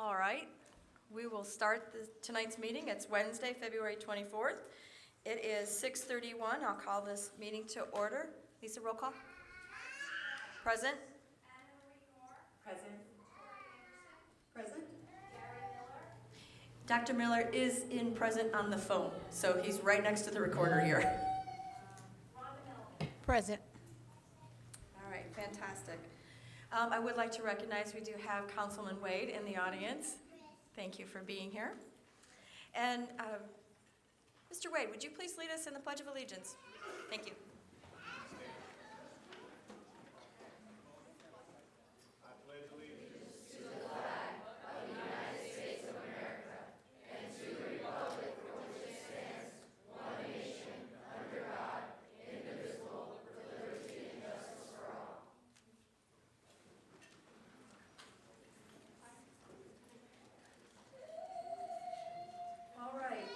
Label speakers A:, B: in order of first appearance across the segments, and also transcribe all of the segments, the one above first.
A: All right, we will start tonight's meeting. It's Wednesday, February 24th. It is 6:31. I'll call this meeting to order. Lisa, roll call. Present.
B: Present. Present.
A: Dr. Miller is present on the phone, so he's right next to the recorder here.
B: Present.
A: All right, fantastic. I would like to recognize we do have Councilman Wade in the audience. Thank you for being here. And Mr. Wade, would you please lead us in the Pledge of Allegiance? Thank you.
C: I pledge allegiance to the flag of the United States of America and to the republic for which it stands, one nation, under God, indivisible, with liberty and justice for all.
A: All right.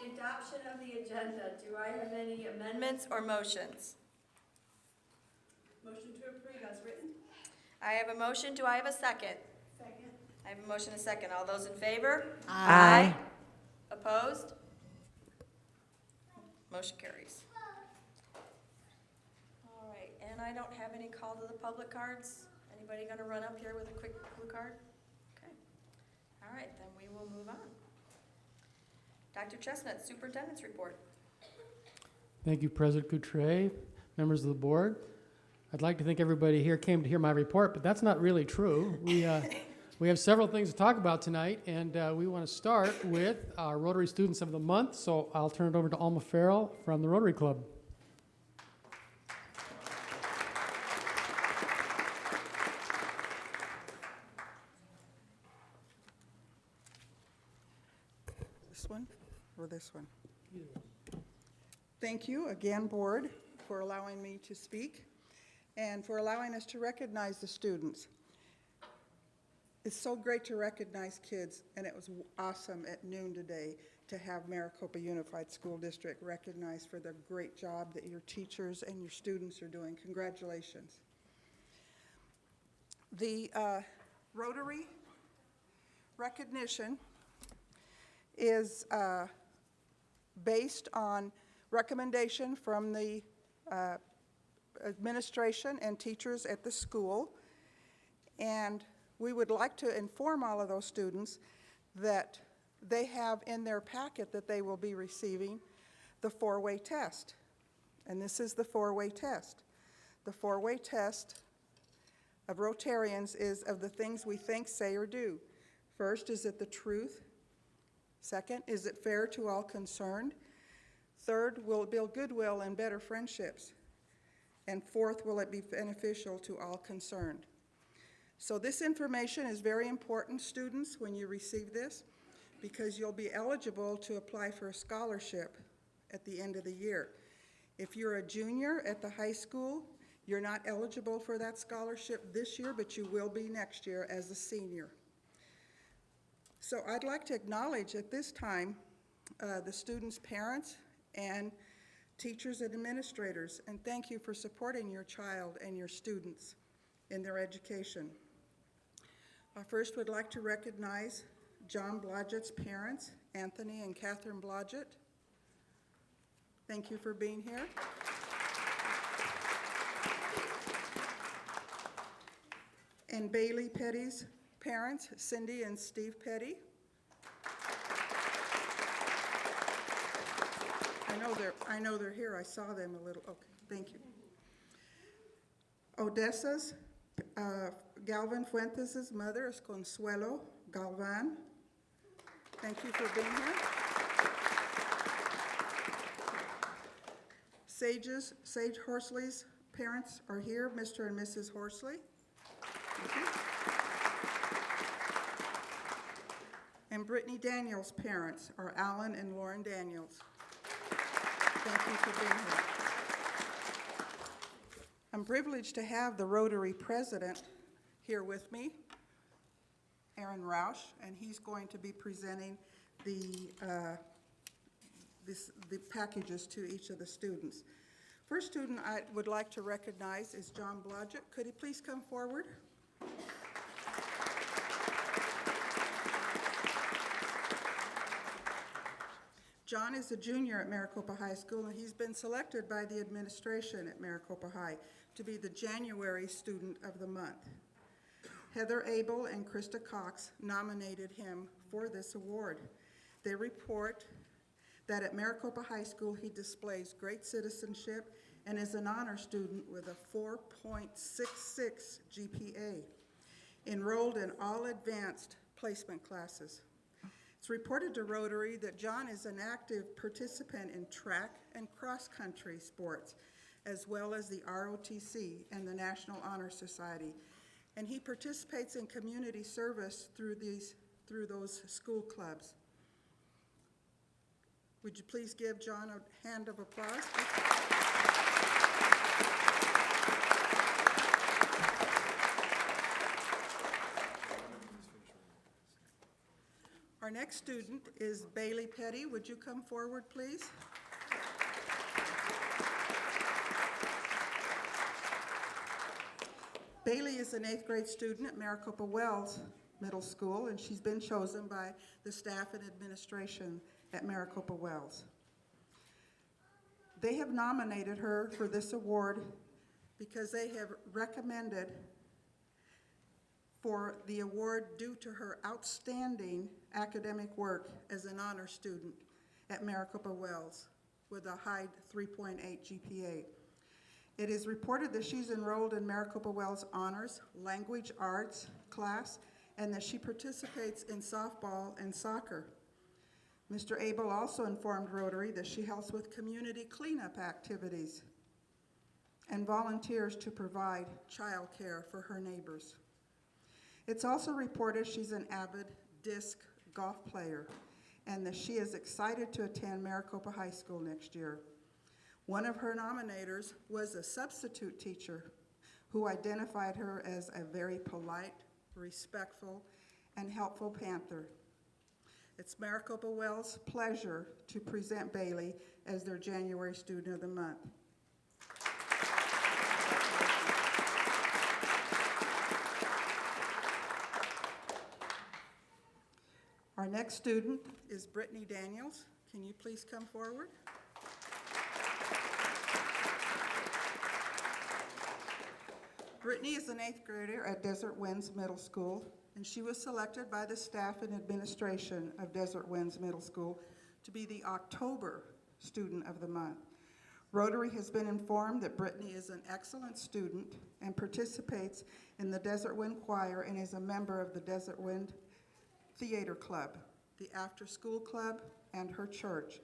A: The adoption of the agenda. Do I have any amendments or motions?
B: Motion to approve as written.
A: I have a motion. Do I have a second?
B: Second.
A: I have a motion and a second. All those in favor?
B: Aye.
A: Opposed? Motion carries. All right, and I don't have any call to the public cards. Anybody going to run up here with a quick blue card? Okay. All right, then we will move on. Dr. Chestnut, Superintendent's Report.
D: Thank you, President Goutre, members of the board. I'd like to think everybody here came to hear my report, but that's not really true. We have several things to talk about tonight, and we want to start with our Rotary Students of the Month, so I'll turn it over to Alma Farrell from the Rotary Club.
E: This one or this one? Thank you again, board, for allowing me to speak and for allowing us to recognize the students. It's so great to recognize kids, and it was awesome at noon today to have Maricopa Unified School District recognized for the great job that your teachers and your students are doing. Congratulations. The Rotary recognition is based on recommendation from the administration and teachers at the school, and we would like to inform all of those students that they have in their packet that they will be receiving the four-way test, and this is the four-way test. The four-way test of Rotarians is of the things we think, say, or do. First, is it the truth? Second, is it fair to all concerned? Third, will it build goodwill and better friendships? And fourth, will it be beneficial to all concerned? So this information is very important, students, when you receive this, because you'll be eligible to apply for a scholarship at the end of the year. If you're a junior at the high school, you're not eligible for that scholarship this year, but you will be next year as a senior. So I'd like to acknowledge at this time the students' parents and teachers and administrators, and thank you for supporting your child and your students in their education. I first would like to recognize John Blodgett's parents, Anthony and Catherine Blodgett. Thank you for being here. And Bailey Petty's parents, Cindy and Steve Petty. I know they're here. I saw them a little. Okay, thank you. Odessa's, Galvin Fuentes' mother is Consuelo Galvan. Thank you for being here. Sage Horsley's parents are here, Mr. and Mrs. Horsley. Thank you. And Brittany Daniels' parents are Alan and Lauren Daniels. Thank you for being here. I'm privileged to have the Rotary president here with me, Aaron Roush, and he's going to be presenting the packages to each of the students. First student I would like to recognize is John Blodgett. Could he please come forward? John is a junior at Maricopa High School, and he's been selected by the administration at Maricopa High to be the January Student of the Month. Heather Abel and Krista Cox nominated him for this award. They report that at Maricopa High School he displays great citizenship and is an honor student with a 4.66 GPA, enrolled in all advanced placement classes. It's reported to Rotary that John is an active participant in track and cross-country sports, as well as the ROTC and the National Honor Society. And he participates in community service through those school clubs. Would you please give John a hand of applause? Our next student is Bailey Petty. Would you come forward, please? Bailey is an 8th grade student at Maricopa Wells Middle School, and she's been chosen by the staff and administration at Maricopa Wells. They have nominated her for this award because they have recommended for the award due to her outstanding academic work as an honor student at Maricopa Wells with a high 3.8 GPA. It is reported that she's enrolled in Maricopa Wells Honors Language Arts class and that she participates in softball and soccer. Mr. Abel also informed Rotary that she helps with community cleanup activities and volunteers to provide child care for her neighbors. It's also reported she's an avid disc golf player and that she is excited to attend Maricopa High School next year. One of her nominators was a substitute teacher who identified her as a very polite, respectful, and helpful Panther. It's Maricopa Wells' pleasure to present Bailey as their January Student of the Month. Our next student is Brittany Daniels. Can you please come forward? Brittany is an 8th grader at Desert Winds Middle School, and she was selected by the staff and administration of Desert Winds Middle School to be the October Student of the Month. Rotary has been informed that Brittany is an excellent student and participates in the Desert Wind Choir and is a member of the Desert Wind Theater Club, the after-school club, and her church.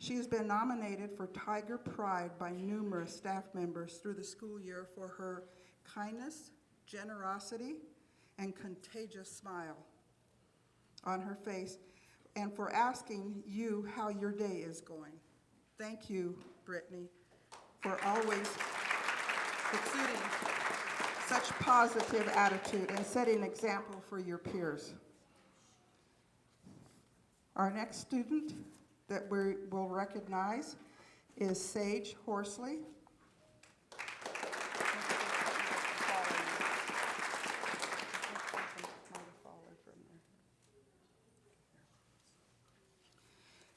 E: She has been nominated for Tiger Pride by numerous staff members through the school year for her kindness, generosity, and contagious smile on her face, and for asking you how your day is going. Thank you, Brittany, for always exuding such positive attitude and setting an example for your peers. Our next student that we will recognize is Sage Horsley.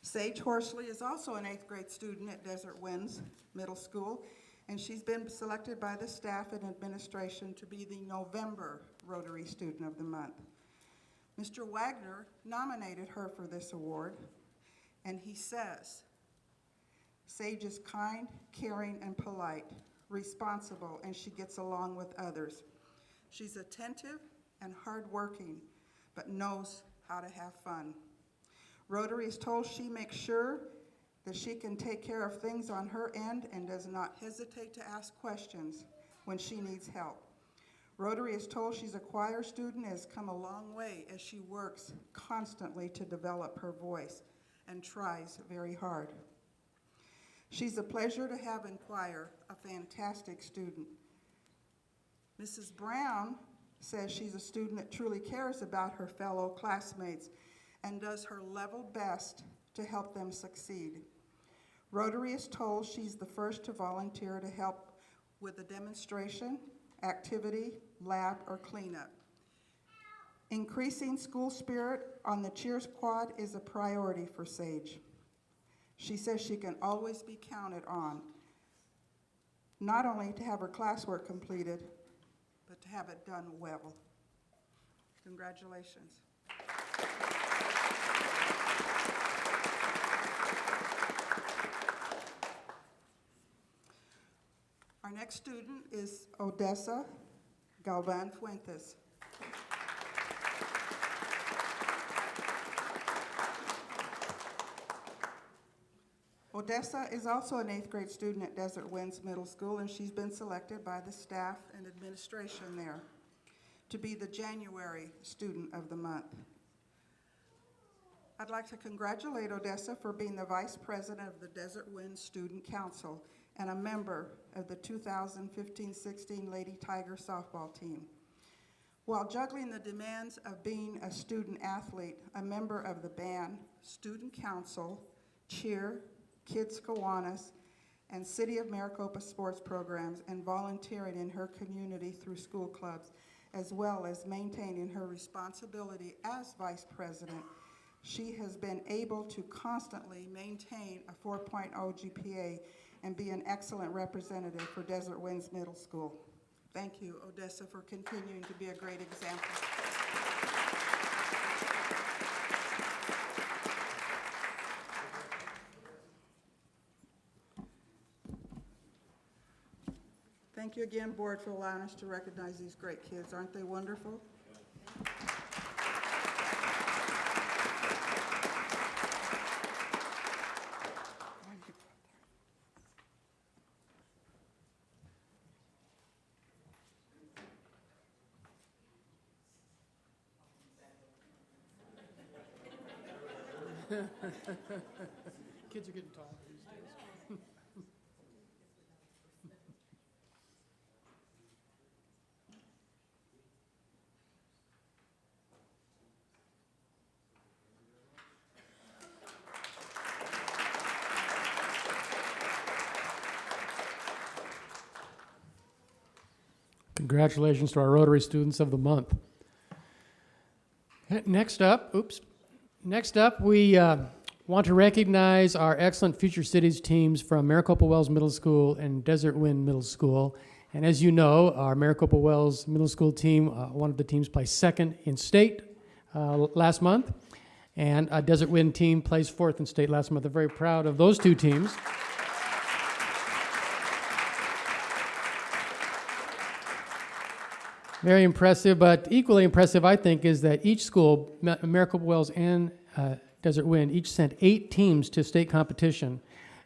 E: Sage Horsley is also an 8th grade student at Desert Winds Middle School, and she's been selected by the staff and administration to be the November Rotary Student of the Month. Mr. Wagner nominated her for this award, and he says, Sage is kind, caring, and polite, responsible, and she gets along with others. She's attentive and hardworking, but knows how to have fun. Rotary is told she makes sure that she can take care of things on her end and does not hesitate to ask questions when she needs help. Rotary is told she's a choir student and has come a long way as she works constantly to develop her voice and tries very hard. She's a pleasure to have in choir, a fantastic student. Mrs. Brown says she's a student that truly cares about her fellow classmates and does her level best to help them succeed. Rotary is told she's the first to volunteer to help with a demonstration, activity, lab, or cleanup. Increasing school spirit on the cheer squad is a priority for Sage. She says she can always be counted on, not only to have her classwork completed, but to have it done well. Congratulations. Our next student is Odessa Galvan Fuentes. Odessa is also an 8th grade student at Desert Winds Middle School, and she's been selected by the staff and administration there to be the January Student of the Month. I'd like to congratulate Odessa for being the Vice President of the Desert Winds Student Council and a member of the 2015-16 Lady Tiger softball team. While juggling the demands of being a student athlete, a member of the band, student council, cheer, Kids Kiwanis, and City of Maricopa sports programs, and volunteering in her community through school clubs, as well as maintaining her responsibility as vice president, she has been able to constantly maintain a 4.0 GPA and be an excellent representative for Desert Winds Middle School. Thank you, Odessa, for continuing to be a great example. Thank you again, board, for allowing us to recognize these great kids. Aren't they wonderful?
D: Kids are getting taller these days. Congratulations to our Rotary Students of the Month. Next up, we want to recognize our excellent Future Cities teams from Maricopa Wells Middle School and Desert Wind Middle School. And as you know, our Maricopa Wells Middle School team, one of the teams placed second in state last month, and a Desert Wind team placed fourth in state last month. I'm very proud of those two teams. Very impressive, but equally impressive, I think, is that each school, Maricopa Wells and Desert Wind, each sent 8 teams to state competition,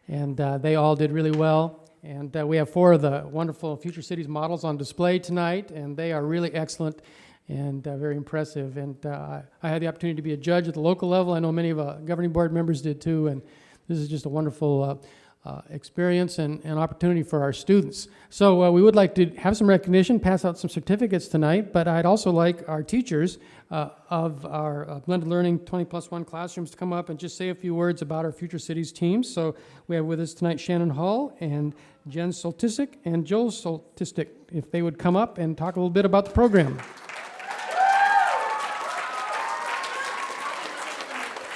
D: and they all did really well. And we have 4 of the wonderful Future Cities models on display tonight, and they are really excellent and very impressive. And I had the opportunity to be a judge at the local level. I know many of governing board members did too, and this is just a wonderful experience and opportunity for our students. So we would like to have some recognition, pass out some certificates tonight, but I'd also like our teachers of our blended learning 20+1 classrooms to come up and just say a few words about our Future Cities teams. So we have with us tonight Shannon Hall and Jen Soltisic and Joel Soltisic, if they would come up and talk a little bit about the program.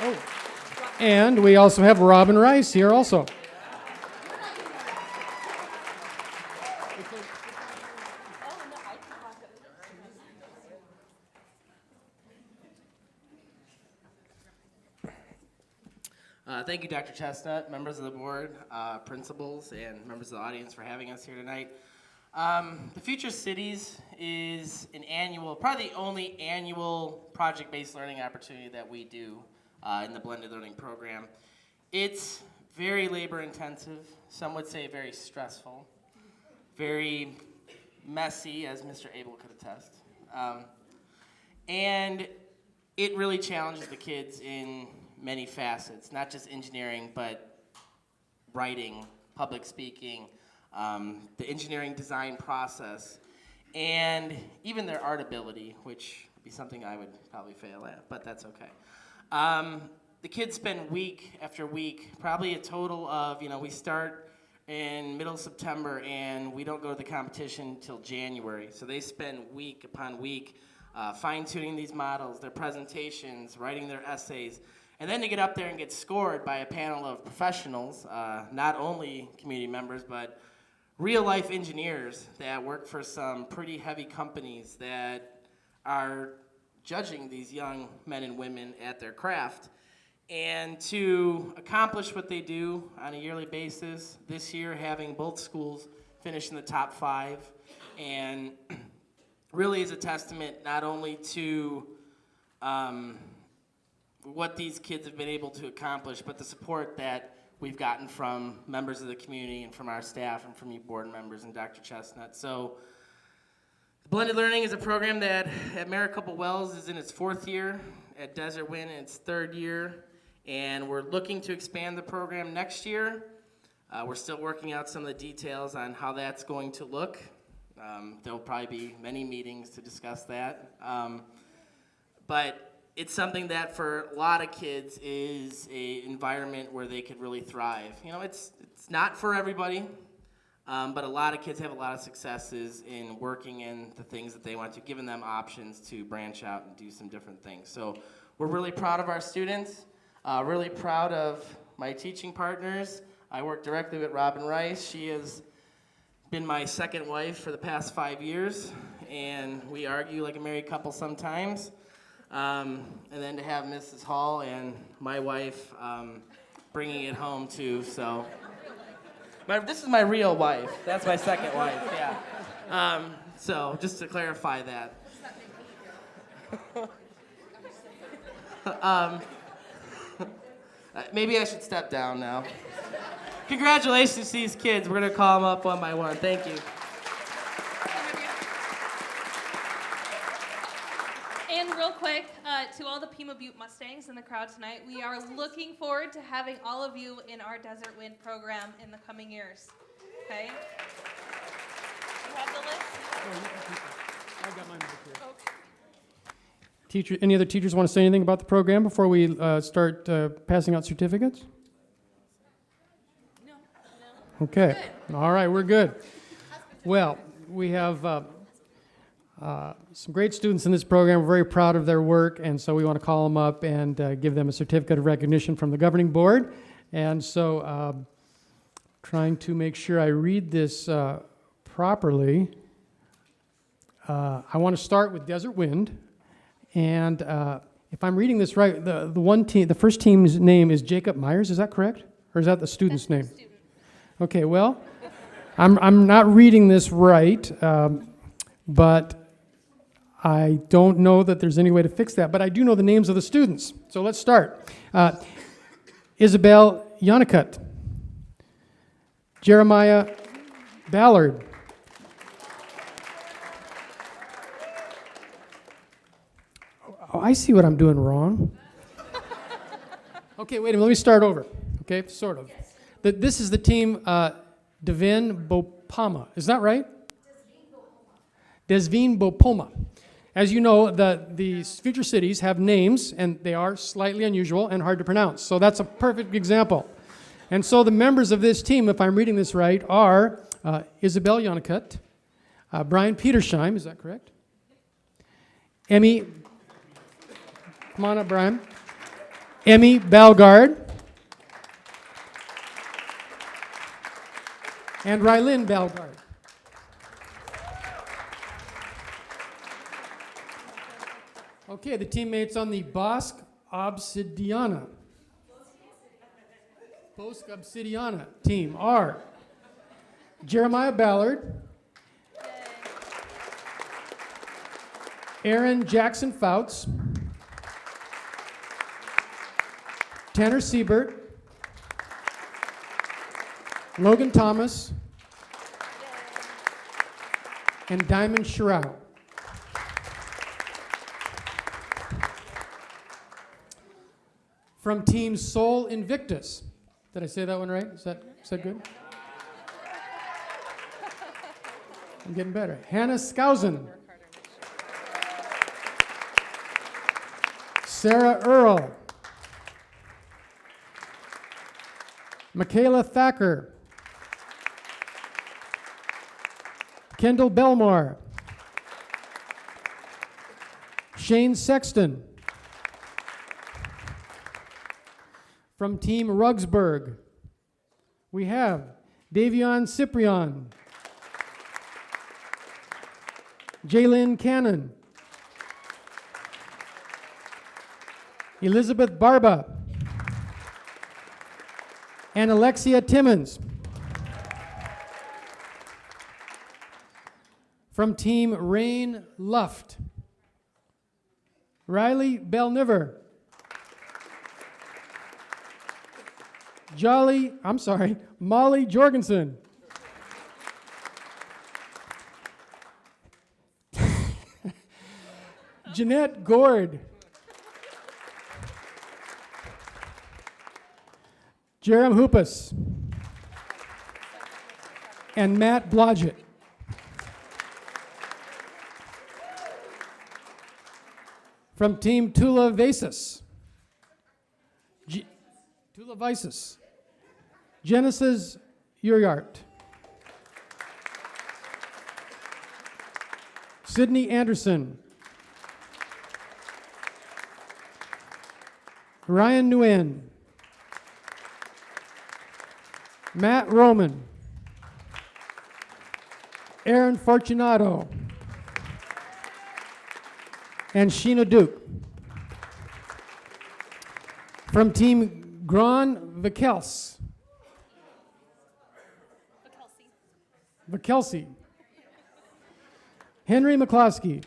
D: Oh, and we also have Robin Rice here also.
F: Thank you, Dr. Chestnut, members of the board, principals, and members of the audience for having us here tonight. The Future Cities is an annual, probably the only annual project-based learning opportunity that we do in the blended learning program. It's very labor-intensive, some would say very stressful, very messy, as Mr. Abel could attest. And it really challenges the kids in many facets, not just engineering, but writing, public speaking, the engineering design process, and even their art ability, which would be something I would probably fail at, but that's okay. The kids spend week after week, probably a total of, we start in middle September and we don't go to the competition until January. So they spend week upon week fine-tuning these models, their presentations, writing their essays, And then to get up there and get scored by a panel of professionals, not only community members, but real-life engineers that work for some pretty heavy companies that are judging these young men and women at their craft. And to accomplish what they do on a yearly basis, this year having both schools finish in the top 5, and really is a testament not only to what these kids have been able to accomplish, but the support that we've gotten from members of the community and from our staff and from you board members and Dr. Chestnut. So Blended Learning is a program that at Maricopa Wells is in its 4th year, at Desert Wind in its 3rd year, and we're looking to expand the program next year. We're still working out some of the details on how that's going to look. There'll probably be many meetings to discuss that. But it's something that for a lot of kids is an environment where they could really thrive. You know, it's not for everybody, but a lot of kids have a lot of successes in working in the things that they want to, giving them options to branch out and do some different things. So we're really proud of our students, really proud of my teaching partners. I work directly with Robin Rice. She has been my second wife for the past 5 years, and we argue like a married couple sometimes. And then to have Mrs. Hall and my wife bringing it home too. So this is my real wife. That's my second wife. Yeah. So just to clarify that. Maybe I should step down now. Congratulations to these kids. We're gonna call them up one by one. Thank you.
G: And real quick, to all the Pima Butte Mustangs in the crowd tonight, we are looking forward to having all of you in our Desert Wind program in the coming years. Okay? You have the list?
D: I got mine back here.
G: Okay.
D: Any other teachers want to say anything about the program before we start passing out certificates?
G: No.
D: Okay. All right, we're good. Well, we have some great students in this program. We're very proud of their work, and so we want to call them up and give them a certificate of recognition from the governing board. And so trying to make sure I read this properly, I want to start with Desert Wind. And if I'm reading this right, the first team's name is Jacob Myers. Is that correct? Or is that the student's name?
G: Student.
D: Okay, well, I'm not reading this right, but I don't know that there's any way to fix that, but I do know the names of the students. So let's start. Isabel Yonicott, Jeremiah Ballard, oh, I see what I'm doing wrong. Okay, wait a minute, let me start over. Okay, sort of. This is the team Devin Bopama, is that right? Desveen Bopoma. As you know, the future cities have names, and they are slightly unusual and hard to pronounce. So that's a perfect example. And so the members of this team, if I'm reading this right, are Isabel Yonicott, Brian Petersheim, is that correct? Emmy, come on up, Brian. Emmy Balgard. And Rylin Balgard. Okay, the teammates on the Bosque Obsidiana team are Jeremiah Ballard, Aaron Jackson Fouts, Tanner Siebert, Logan Thomas, and Diamond Sherrow. From Team Sol Invictus. Did I say that one right? Is that good? I'm getting better. Hannah Skousen. Sarah Earl. Michaela Thacker. Kendall Belmar. Shane Sexton. From Team Rugsburg, we have Davion Cyprian, Jaylyn Cannon, Elizabeth Barba, and Alexia Timmons. From Team Rain Luft, Riley Belniver, Molly Jorgensen, Jeanette Gord, Jerem Hoopus, and Matt Blodgett. From Team Tula Vasis, Genesis Uriart, Sydney Anderson, Ryan Nguyen, Matt Roman, Aaron Fortunato, and Sheena Duke. From Team Gran Vakelsey, Henry McCloskey,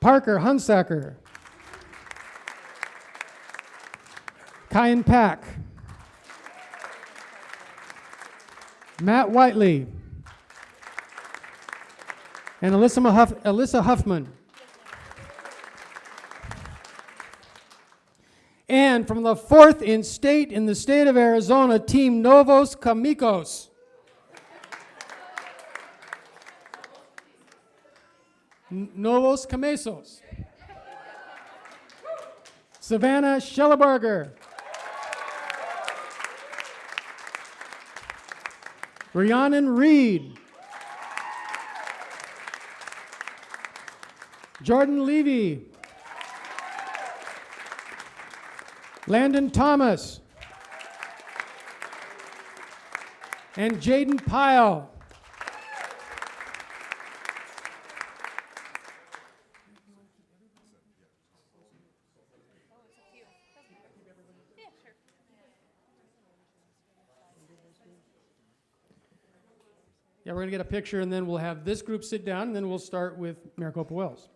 D: Parker Hunsacker, Kyan Pack, Matt Whiteley, and Alyssa Huffman. And from the 4th in the state of Arizona, Team Novos Kamikos. Novos Camesos. Savannah Schelleberger. Rhiannon Reed. Jordan Levy. Landon Thomas. And Jaden Pyle. Yeah, we're going to get a picture, and then we'll have this group sit down, and then we'll start with Maricopa Wells.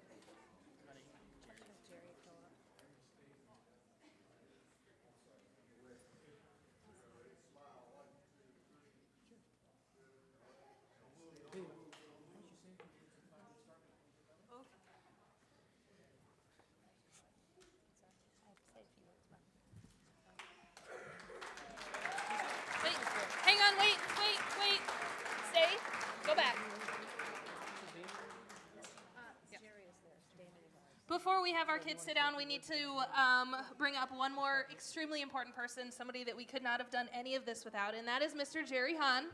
G: Wait, hang on, wait. Stay, go back. Before we have our kids sit down, we need to bring up one more extremely important person, somebody that we could not have done any of this without, and that is Mr. Jerry Hahn.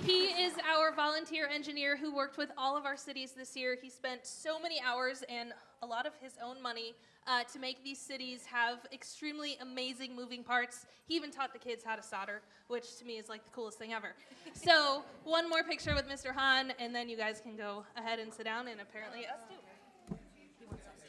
G: He is our volunteer engineer who worked with all of our cities this year. He spent so many hours and a lot of his own money to make these cities have extremely amazing moving parts. He even taught the kids how to solder, which to me is like the coolest thing ever. So one more picture with Mr. Hahn, and then you guys can go ahead and sit down, and apparently us too. He wants us to.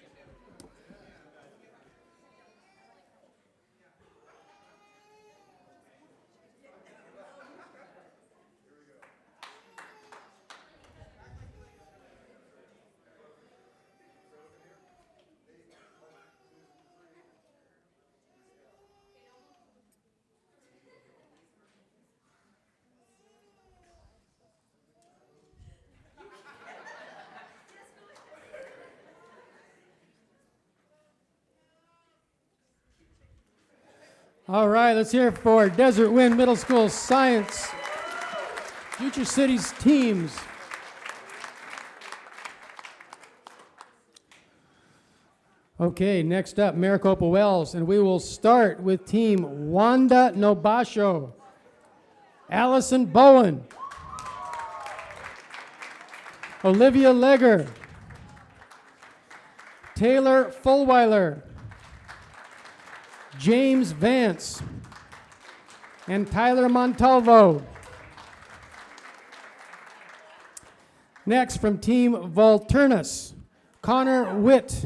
D: All right, let's hear it for Desert Wind Middle School Science Future Cities teams. Okay, next up, Maricopa Wells, and we will start with Team Wanda Nobasho. Allison Bowen. Olivia Legger. Taylor Fulweiler. James Vance. And Tyler Montalvo. Next, from Team Volturnus, Connor Witt.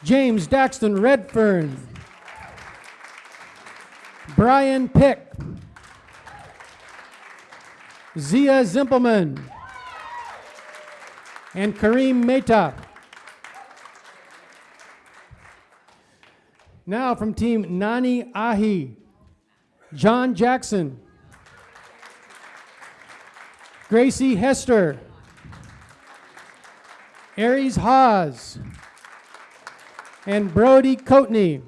D: James Daxton Redfern. Brian Pick. Zia Zimpelman. And Kareem Mehta. Now from Team Nani Ahi, John Jackson. Gracie Hester. Aries Haas. And Brody Coatney.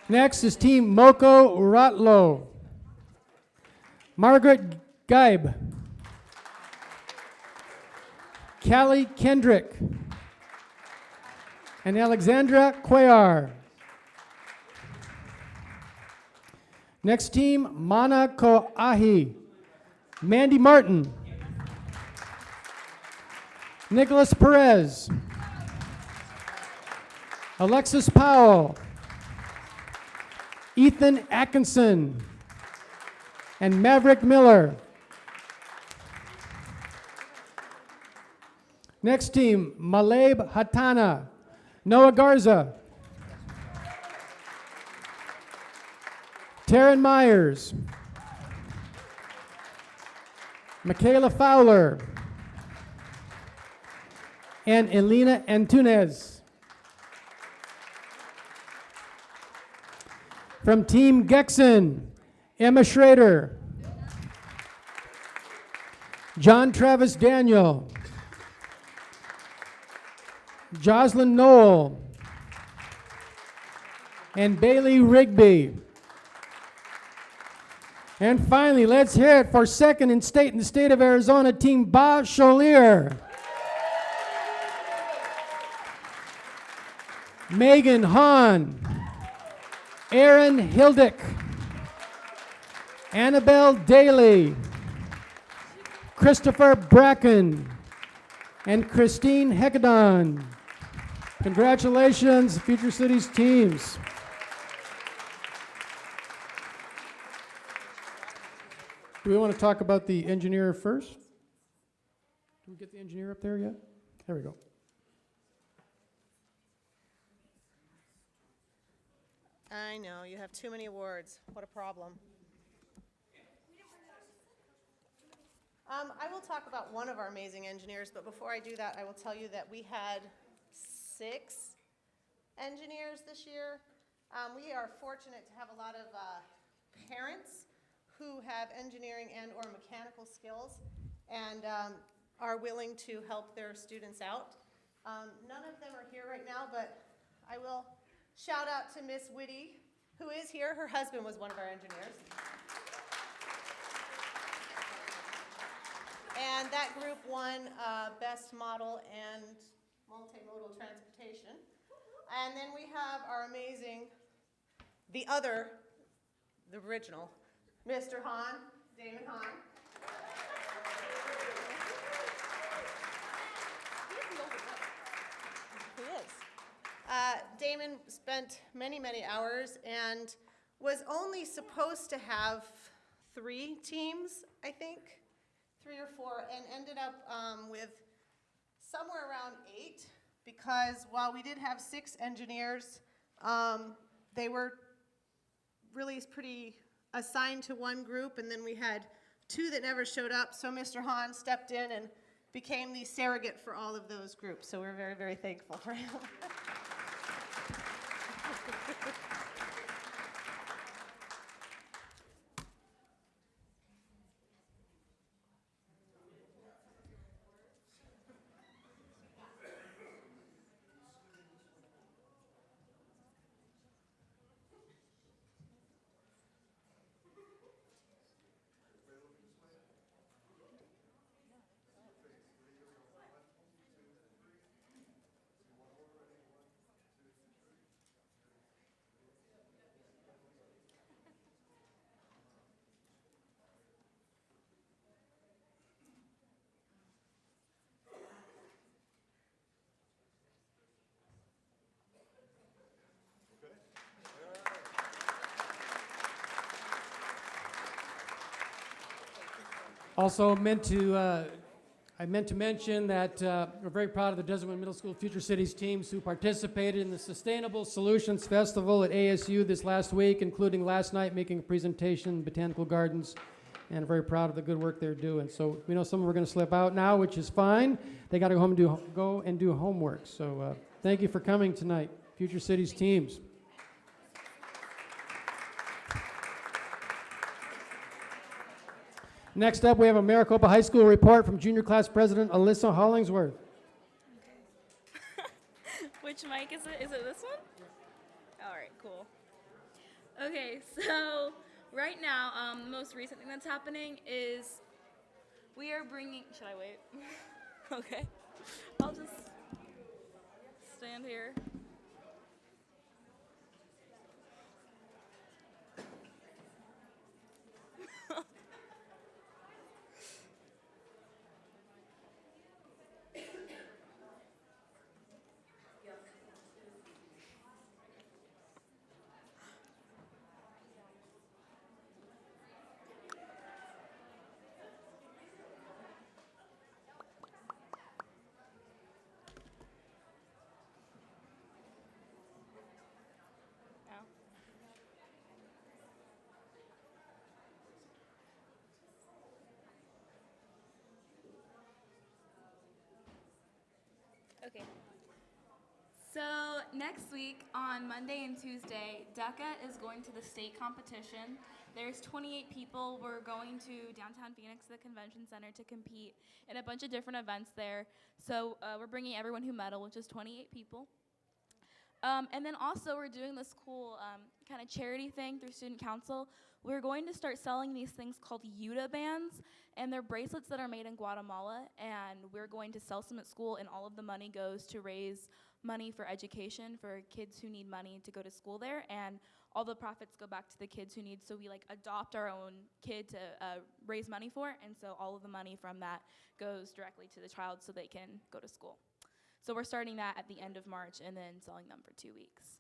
D: Next is Team Moko Rotlo. Margaret Geib. Callie Kendrick. And Alexandra Cuellar. Next team, Mana Ko'ahi. Mandy Martin. Nicholas Perez. Alexis Powell. Ethan Atkinson. And Maverick Miller. Next team, Maleb Hatana. Noah Garza. Taryn Myers. Michaela Fowler. And Elena Antunes. From Team Gexon, Emma Schrader. John Travis Daniel. Jocelyn Knoll. And Bailey Rigby. And finally, let's hear it for second in the state of Arizona, Team Ba Cholier. Megan Hahn. Aaron Hildick. Annabelle Daly. Christopher Bracken. And Christine Hekadon. Congratulations, Future Cities teams. Do we want to talk about the engineer first? Did we get the engineer up there yet? There we go.
H: I know, you have too many awards. What a problem. I will talk about one of our amazing engineers, but before I do that, I will tell you that we had 6 engineers this year. We are fortunate to have a lot of parents who have engineering and or mechanical skills and are willing to help their students out. None of them are here right now, but I will shout out to Miss Whitty, who is here. Her husband was one of our engineers. And that group won Best Model and Multimodal Transportation. And then we have our amazing, the original, Mr. Hahn, Damon Hahn. He is. Damon spent many, many hours and was only supposed to have 3 teams, I think, 3 or 4, and ended up with somewhere around 8, because while we did have 6 engineers, they were really pretty assigned to one group, and then we had 2 that never showed up, so Mr. Hahn stepped in and became the surrogate for all of those groups, so we're very, very thankful for him.
D: Also I meant to mention that we're very proud of the Desert Wind Middle School Future Cities teams who participated in the Sustainable Solutions Festival at ASU this last week, including last night making a presentation in Botanical Gardens, and very proud of the good work they're doing. So we know some of them are going to slip out now, which is fine. They got to go and do homework. So thank you for coming tonight, Future Cities teams. Next up, we have a Maricopa High School report from Junior Class President Alyssa Hollingsworth.
I: Which mic is it? Is it this one? All right, cool. Okay, so right now, the most recent thing that's happening is we are bringing. Should I wait? Okay, I'll just stand here. Okay. So next week on Monday and Tuesday, DECA is going to the state competition. There's 28 people. We're going to downtown Phoenix, the convention center, to compete in a bunch of different events there. So we're bringing everyone who medal, which is 28 people. And then also we're doing this cool kind of charity thing through Student Council. We're going to start selling these things called UTA bands, and they're bracelets that are made in Guatemala, and we're going to sell some at school, and all of the money goes to raise money for education for kids who need money to go to school there, and all the profits go back to the kids who need, so we like adopt our own kid to raise money for, and so all of the money from that goes directly to the child so they can go to school. So we're starting that at the end of March and then selling them for 2 weeks.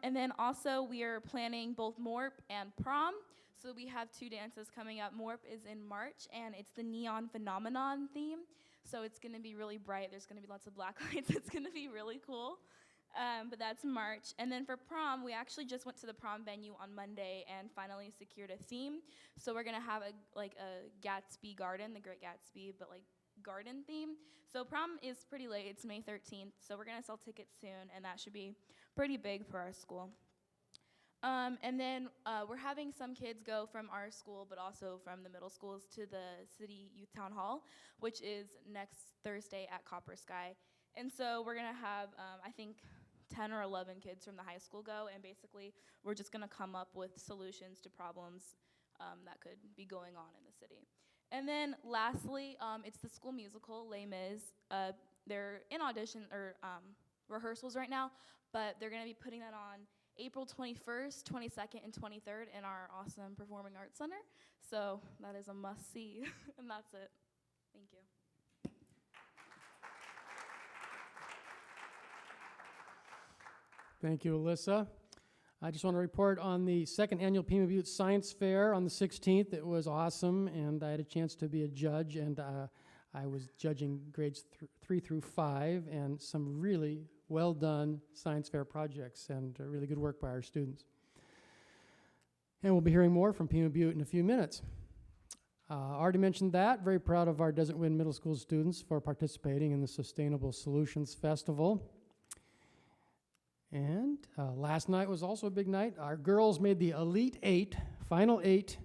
I: And then also we are planning both MORP and prom. So we have 2 dances coming up. MORP is in March, and it's the Neon Phenomenon theme. So it's going to be really bright. There's going to be lots of black lights. It's going to be really cool. But that's March. And then for prom, we actually just went to the prom venue on Monday and finally secured a theme. So we're going to have a Gatsby garden, the Great Gatsby, but like garden theme. So prom is pretty late. It's May 13th. So we're going to sell tickets soon, and that should be pretty big for our school. And then we're having some kids go from our school, but also from the middle schools, to the City Youth Town Hall, which is next Thursday at Copper Sky. And so we're going to have, I think, 10 or 11 kids from the high school go, and basically we're just going to come up with solutions to problems that could be going on in the city. And then lastly, it's the school musical, Les Mis. They're in audition or rehearsals right now, but they're going to be putting that on April 21st, 22nd, and 23rd in our awesome Performing Arts Center. So that is a must-see, and that's it. Thank you.
D: Thank you, Alyssa. I just want to report on the second annual Pima Butte Science Fair on the 16th. It was awesome, and I had a chance to be a judge, and I was judging grades 3 through 5, and some really well-done science fair projects, and really good work by our students. And we'll be hearing more from Pima Butte in a few minutes. Already mentioned that. Very proud of our Desert Wind Middle School students for participating in the Sustainable Solutions Festival. And last night was also a big night. Our girls made the Elite 8, Final 8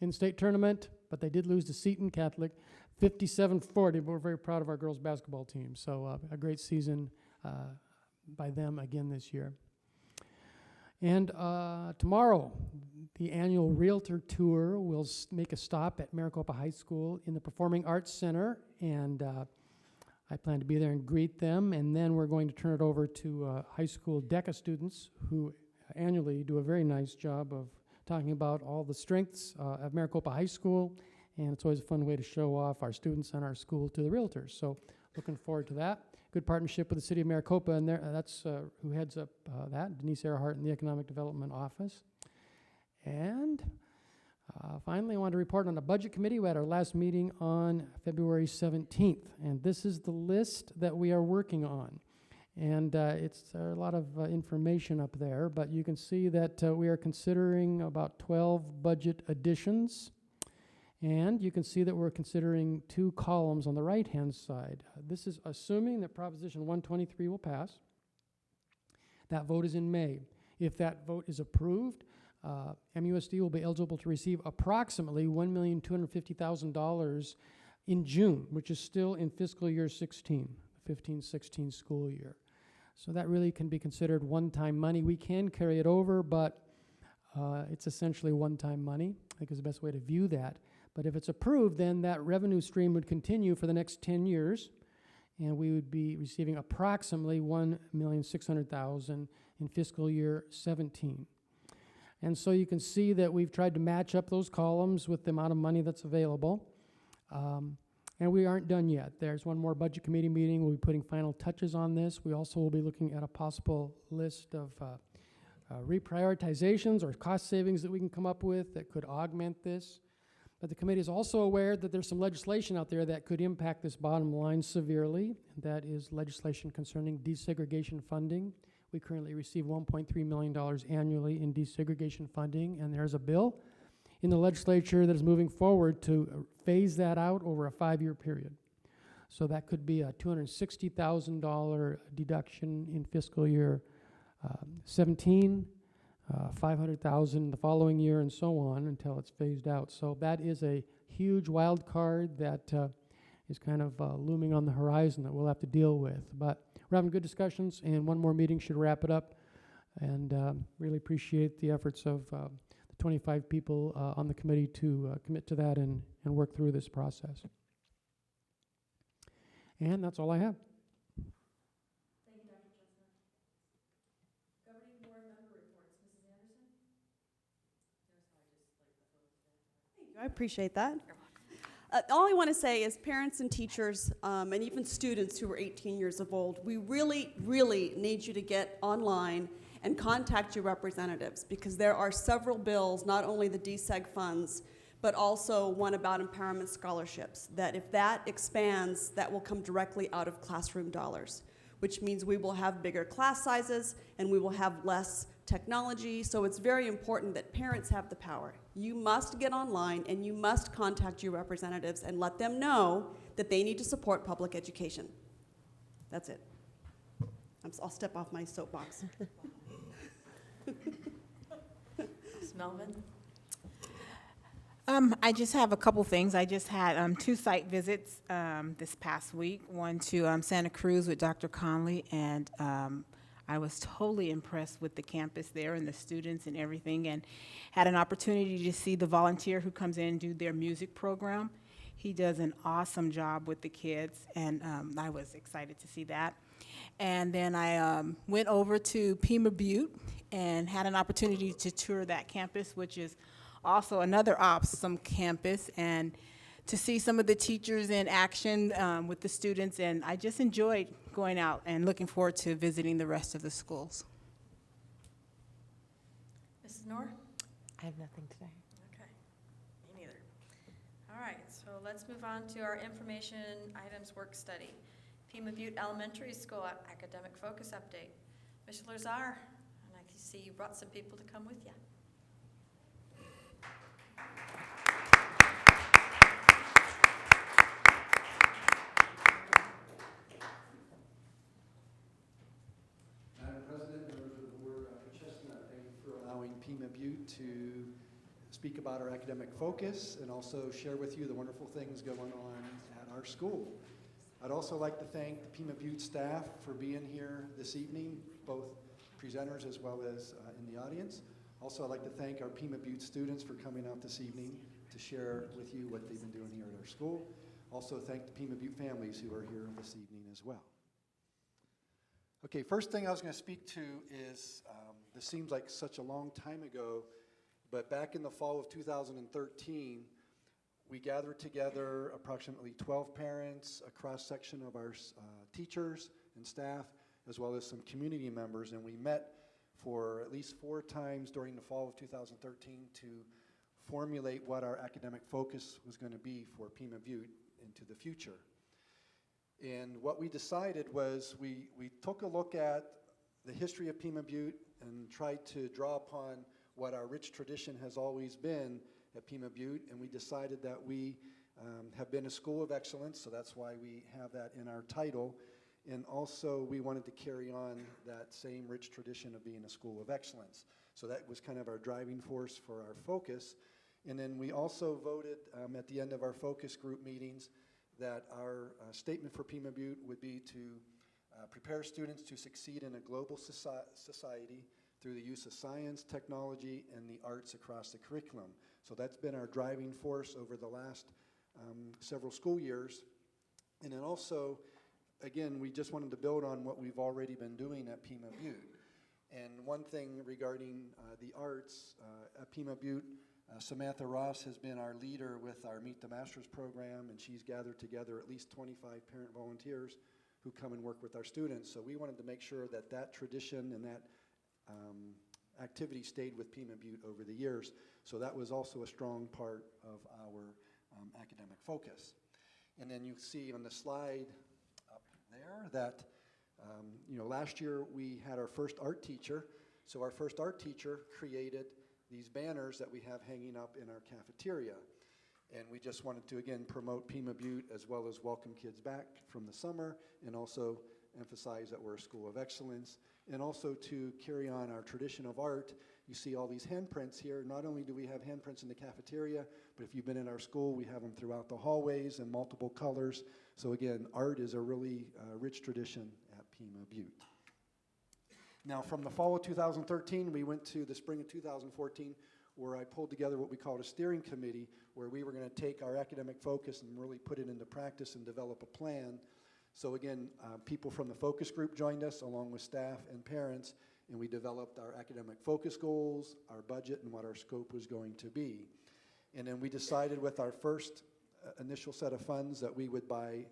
D: in state tournament, but they did lose to Seton Catholic, 57-40, but we're very proud of our girls basketball team. So a great season by them again this year. And tomorrow, the annual Realtor tour will make a stop at Maricopa High School in the Performing Arts Center, and I plan to be there and greet them, and then we're going to turn it over to high school DECA students who annually do a very nice job of talking about all the strengths of Maricopa High School, and it's always a fun way to show off our students and our school to the realtors. So looking forward to that. Good partnership with the City of Maricopa, and that's who heads up that, Denise Earhart in the Economic Development Office. And Finally, I want to report on the Budget Committee. We had our last meeting on February 17th, and this is the list that we are working on. And it's a lot of information up there, but you can see that we are considering about 12 budget additions. And you can see that we're considering 2 columns on the right-hand side. This is assuming that Proposition 123 will pass. That vote is in May. If that vote is approved, MUSD will be eligible to receive approximately $1,250,000 in June, which is still in fiscal year 16, the 15-16 school year. So that really can be considered one-time money. We can carry it over, but it's essentially one-time money, I think is the best way to view that. But if it's approved, then that revenue stream would continue for the next 10 years, and we would be receiving approximately $1,600,000 in fiscal year 17. And so you can see that we've tried to match up those columns with the amount of money that's available. And we aren't done yet. There's one more Budget Committee meeting. We'll be putting final touches on this. We also will be looking at a possible list of reprioritizations or cost savings that we can come up with that could augment this. But the committee is also aware that there's some legislation out there that could impact this bottom line severely. That is legislation concerning desegregation funding. We currently receive $1.3 million annually in desegregation funding, and there's a bill in the legislature that is moving forward to phase that out over a 5-year period. So that could be a $260,000 deduction in fiscal year 17, $500,000 the following year, and so on until it's phased out. So that is a huge wild card that is kind of looming on the horizon that we'll have to deal with. But we're having good discussions, and one more meeting should wrap it up. And really appreciate the efforts of the 25 people on the committee to commit to that and work through this process. And that's all I have.
A: Thank you, Dr. Chestnut. Governing board member reports, Mrs. Anderson?
B: Thank you. I appreciate that. All I want to say is parents and teachers and even students who are 18 years of old, we really, really need you to get online and contact your representatives, because there are several bills, not only the DSEG funds, but also one about empowerment scholarships, that if that expands, that will come directly out of classroom dollars, which means we will have bigger class sizes and we will have less technology. So it's very important that parents have the power. You must get online and you must contact your representatives and let them know that they need to support public education. That's it. I'll step off my soapbox.
A: Ms. Melvin?
J: I just have a couple things. I just had 2 site visits this past week, one to Santa Cruz with Dr. Conley, and I was totally impressed with the campus there and the students and everything, and had an opportunity to see the volunteer who comes in and do their music program. He does an awesome job with the kids, and I was excited to see that. And then I went over to Pima Butte and had an opportunity to tour that campus, which is also another awesome campus, and to see some of the teachers in action with the students. And I just enjoyed going out and looking forward to visiting the rest of the schools.
A: Mrs. Knorr?
K: I have nothing today.
A: Okay, me neither. All right, so let's move on to our information items work study. Pima Butte Elementary School Academic Focus Update. Ms. Lazar, and I see you brought some people to come with you.
L: Madam President, members of the board, Dr. Chestnut, thank you for allowing Pima Butte to speak about our academic focus and also share with you the wonderful things going on at our school. I'd also like to thank the Pima Butte staff for being here this evening, both presenters as well as in the audience. Also, I'd like to thank our Pima Butte students for coming out this evening to share with you what they've been doing here at our school. Also, thank the Pima Butte families who are here this evening as well. Okay, first thing I was going to speak to is, this seems like such a long time ago, but back in the fall of 2013, we gathered together approximately 12 parents, a cross-section of our teachers and staff, as well as some community members, and we met for at least 4 times during the fall of 2013 to formulate what our academic focus was going to be for Pima Butte into the future. And what we decided was we took a look at the history of Pima Butte and tried to draw upon what our rich tradition has always been at Pima Butte, and we decided that we have been a school of excellence, so that's why we have that in our title. And also, we wanted to carry on that same rich tradition of being a school of excellence. So that was kind of our driving force for our focus. And then we also voted at the end of our focus group meetings that our statement for Pima Butte would be to prepare students to succeed in a global society through the use of science, technology, and the arts across the curriculum. So that's been our driving force over the last several school years. And then also, again, we just wanted to build on what we've already been doing at Pima Butte. And one thing regarding the arts, at Pima Butte, Samantha Ross has been our leader with our Meet the Masters program, and she's gathered together at least 25 parent volunteers who come and work with our students. So we wanted to make sure that that tradition and that activity stayed with Pima Butte over the years. So that was also a strong part of our academic focus. And then you see on the slide up there that last year we had our first art teacher. So our first art teacher created these banners that we have hanging up in our cafeteria. And we just wanted to, again, promote Pima Butte as well as welcome kids back from the summer, and also emphasize that we're a school of excellence, and also to carry on our tradition of art. You see all these handprints here. Not only do we have handprints in the cafeteria, but if you've been in our school, we have them throughout the hallways in multiple colors. So again, art is a really rich tradition at Pima Butte. Now, from the fall of 2013, we went to the spring of 2014, where I pulled together what we called a steering committee, where we were going to take our academic focus and really put it into practice and develop a plan. So again, people from the focus group joined us, along with staff and parents, and we developed our academic focus goals, our budget, and what our scope was going to be. And then we decided with our first initial set of funds that we would buy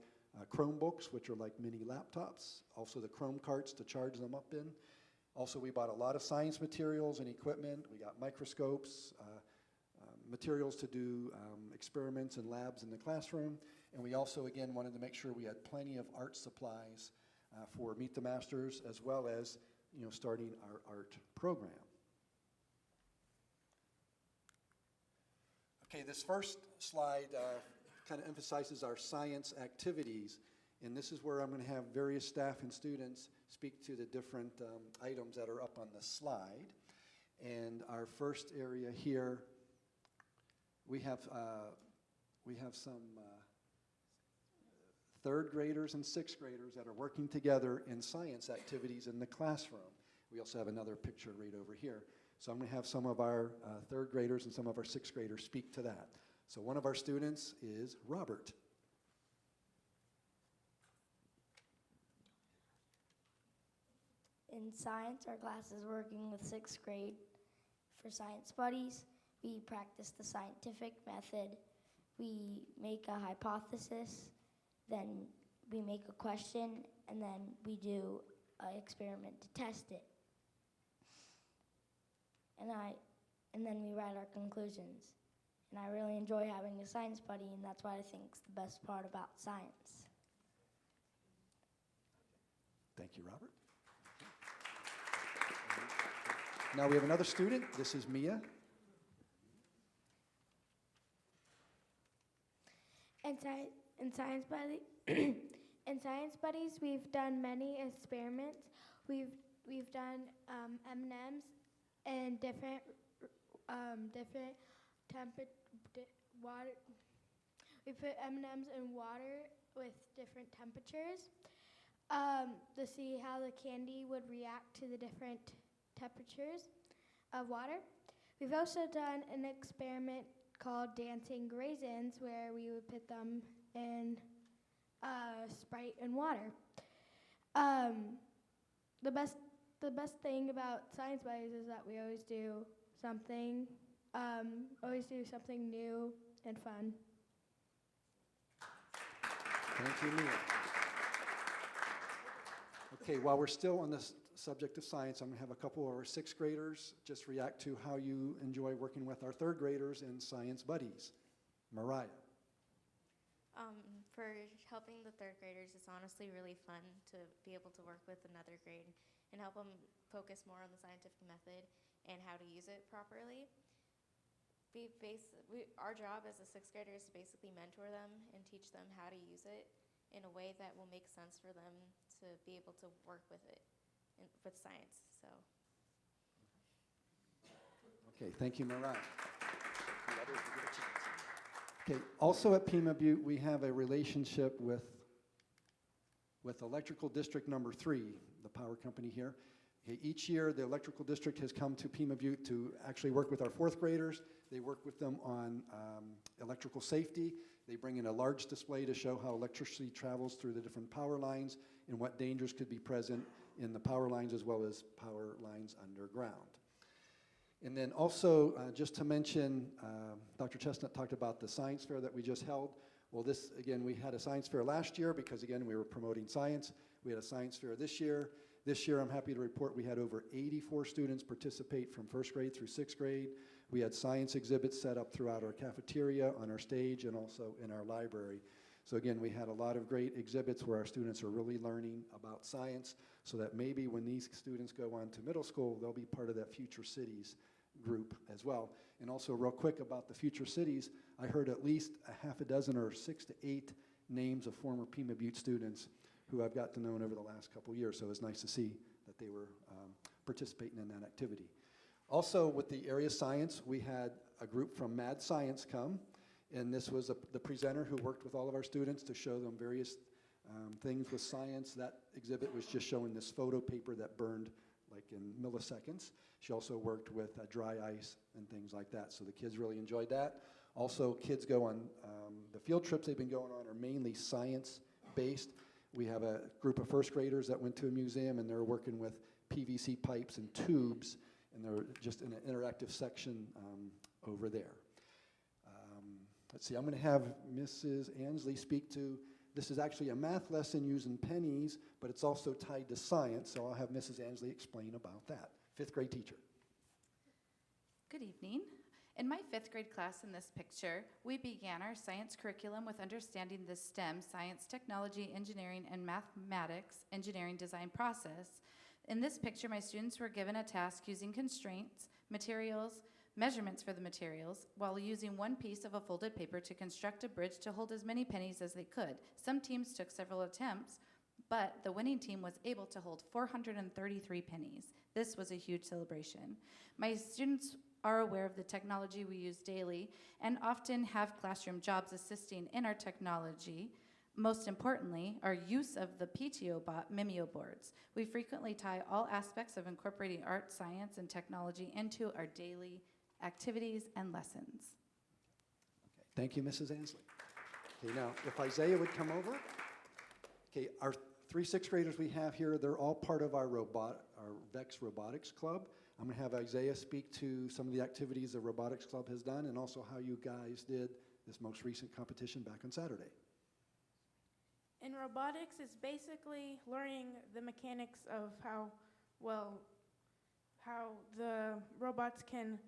L: Chromebooks, which are like mini laptops, also the Chrome carts to charge them up in. Also, we bought a lot of science materials and equipment. We got microscopes, materials to do experiments and labs in the classroom. And we also, again, wanted to make sure we had plenty of art supplies for Meet the Masters, as well as starting our art program. Okay, this first slide kind of emphasizes our science activities. And this is where I'm going to have various staff and students speak to the different items that are up on the slide. And our first area here, we have some third graders and sixth graders that are working together in science activities in the classroom. We also have another picture right over here. So I'm going to have some of our third graders and some of our sixth graders speak to that. So one of our students is Robert.
C: In science, our class is working with sixth grade for science buddies. We practice the scientific method. We make a hypothesis, then we make a question, and then we do an experiment to test it. And then we write our conclusions. And I really enjoy having a science buddy, and that's what I think is the best part about science.
L: Thank you, Robert. Now we have another student. This is Mia.
C: In science buddies, we've done many experiments. We've done M&Ms and different water. We put M&Ms in water with different temperatures to see how the candy would react to the different temperatures of water. We've also done an experiment called dancing raisins, where we would put them in Sprite and water. The best thing about science buddies is that we always do something new and fun.
L: Thank you, Mia. Okay, while we're still on this subject of science, I'm going to have a couple of our sixth graders just react to how you enjoy working with our third graders in Science Buddies. Mariah.
K: For helping the third graders, it's honestly really fun to be able to work with another grade and help them focus more on the scientific method and how to use it properly. Our job as a sixth grader is to basically mentor them and teach them how to use it in a way that will make sense for them to be able to work with it with science. So.
L: Okay, thank you, Mariah. Okay, also at Pima Butte, we have a relationship with Electrical District Number 3, the power company here. Okay, each year, the electrical district has come to Pima Butte to actually work with our fourth graders. They work with them on electrical safety. They bring in a large display to show how electricity travels through the different power lines and what dangers could be present in the power lines as well as power lines underground. And then also, just to mention, Dr. Chestnut talked about the science fair that we just held. Well, this, again, we had a science fair last year because, again, we were promoting science. We had a science fair this year. This year, I'm happy to report we had over 84 students participate from first grade through sixth grade. We had science exhibits set up throughout our cafeteria, on our stage, and also in our library. So again, we had a lot of great exhibits where our students are really learning about science so that maybe when these students go on to middle school, they'll be part of that Future Cities group as well. And also real quick about the Future Cities, I heard at least a half a dozen or 6 to 8 names of former Pima Butte students who I've got to know over the last couple of years, so it was nice to see that they were participating in that activity. Also, with the area science, we had a group from Mad Science come, and this was the presenter who worked with all of our students to show them various things with science. That exhibit was just showing this photo paper that burned like in milliseconds. She also worked with dry ice and things like that, so the kids really enjoyed that. Also, kids go on, the field trips they've been going on are mainly science-based. We have a group of first graders that went to a museum, and they're working with PVC pipes and tubes, and they're just in an interactive section over there. Let's see, I'm going to have Mrs. Ansley speak to, this is actually a math lesson using pennies, but it's also tied to science, so I'll have Mrs. Ansley explain about that. Fifth grade teacher.
M: Good evening. In my fifth grade class in this picture, we began our science curriculum with understanding the STEM, science, technology, engineering, and mathematics engineering design process. In this picture, my students were given a task using constraints, materials, measurements for the materials, while using one piece of a folded paper to construct a bridge to hold as many pennies as they could. Some teams took several attempts, but the winning team was able to hold 433 pennies. This was a huge celebration. My students are aware of the technology we use daily and often have classroom jobs assisting in our technology. Most importantly, our use of the PTO Mimeo boards. We frequently tie all aspects of incorporating art, science, and technology into our daily activities and lessons.
L: Okay, thank you, Mrs. Ansley. Okay, now, if Isaiah would come over. Okay, our 3 sixth graders we have here, they're all part of our VEX Robotics Club. I'm going to have Isaiah speak to some of the activities the Robotics Club has done and also how you guys did this most recent competition back on Saturday.
N: In robotics, it's basically learning the mechanics of how the robots can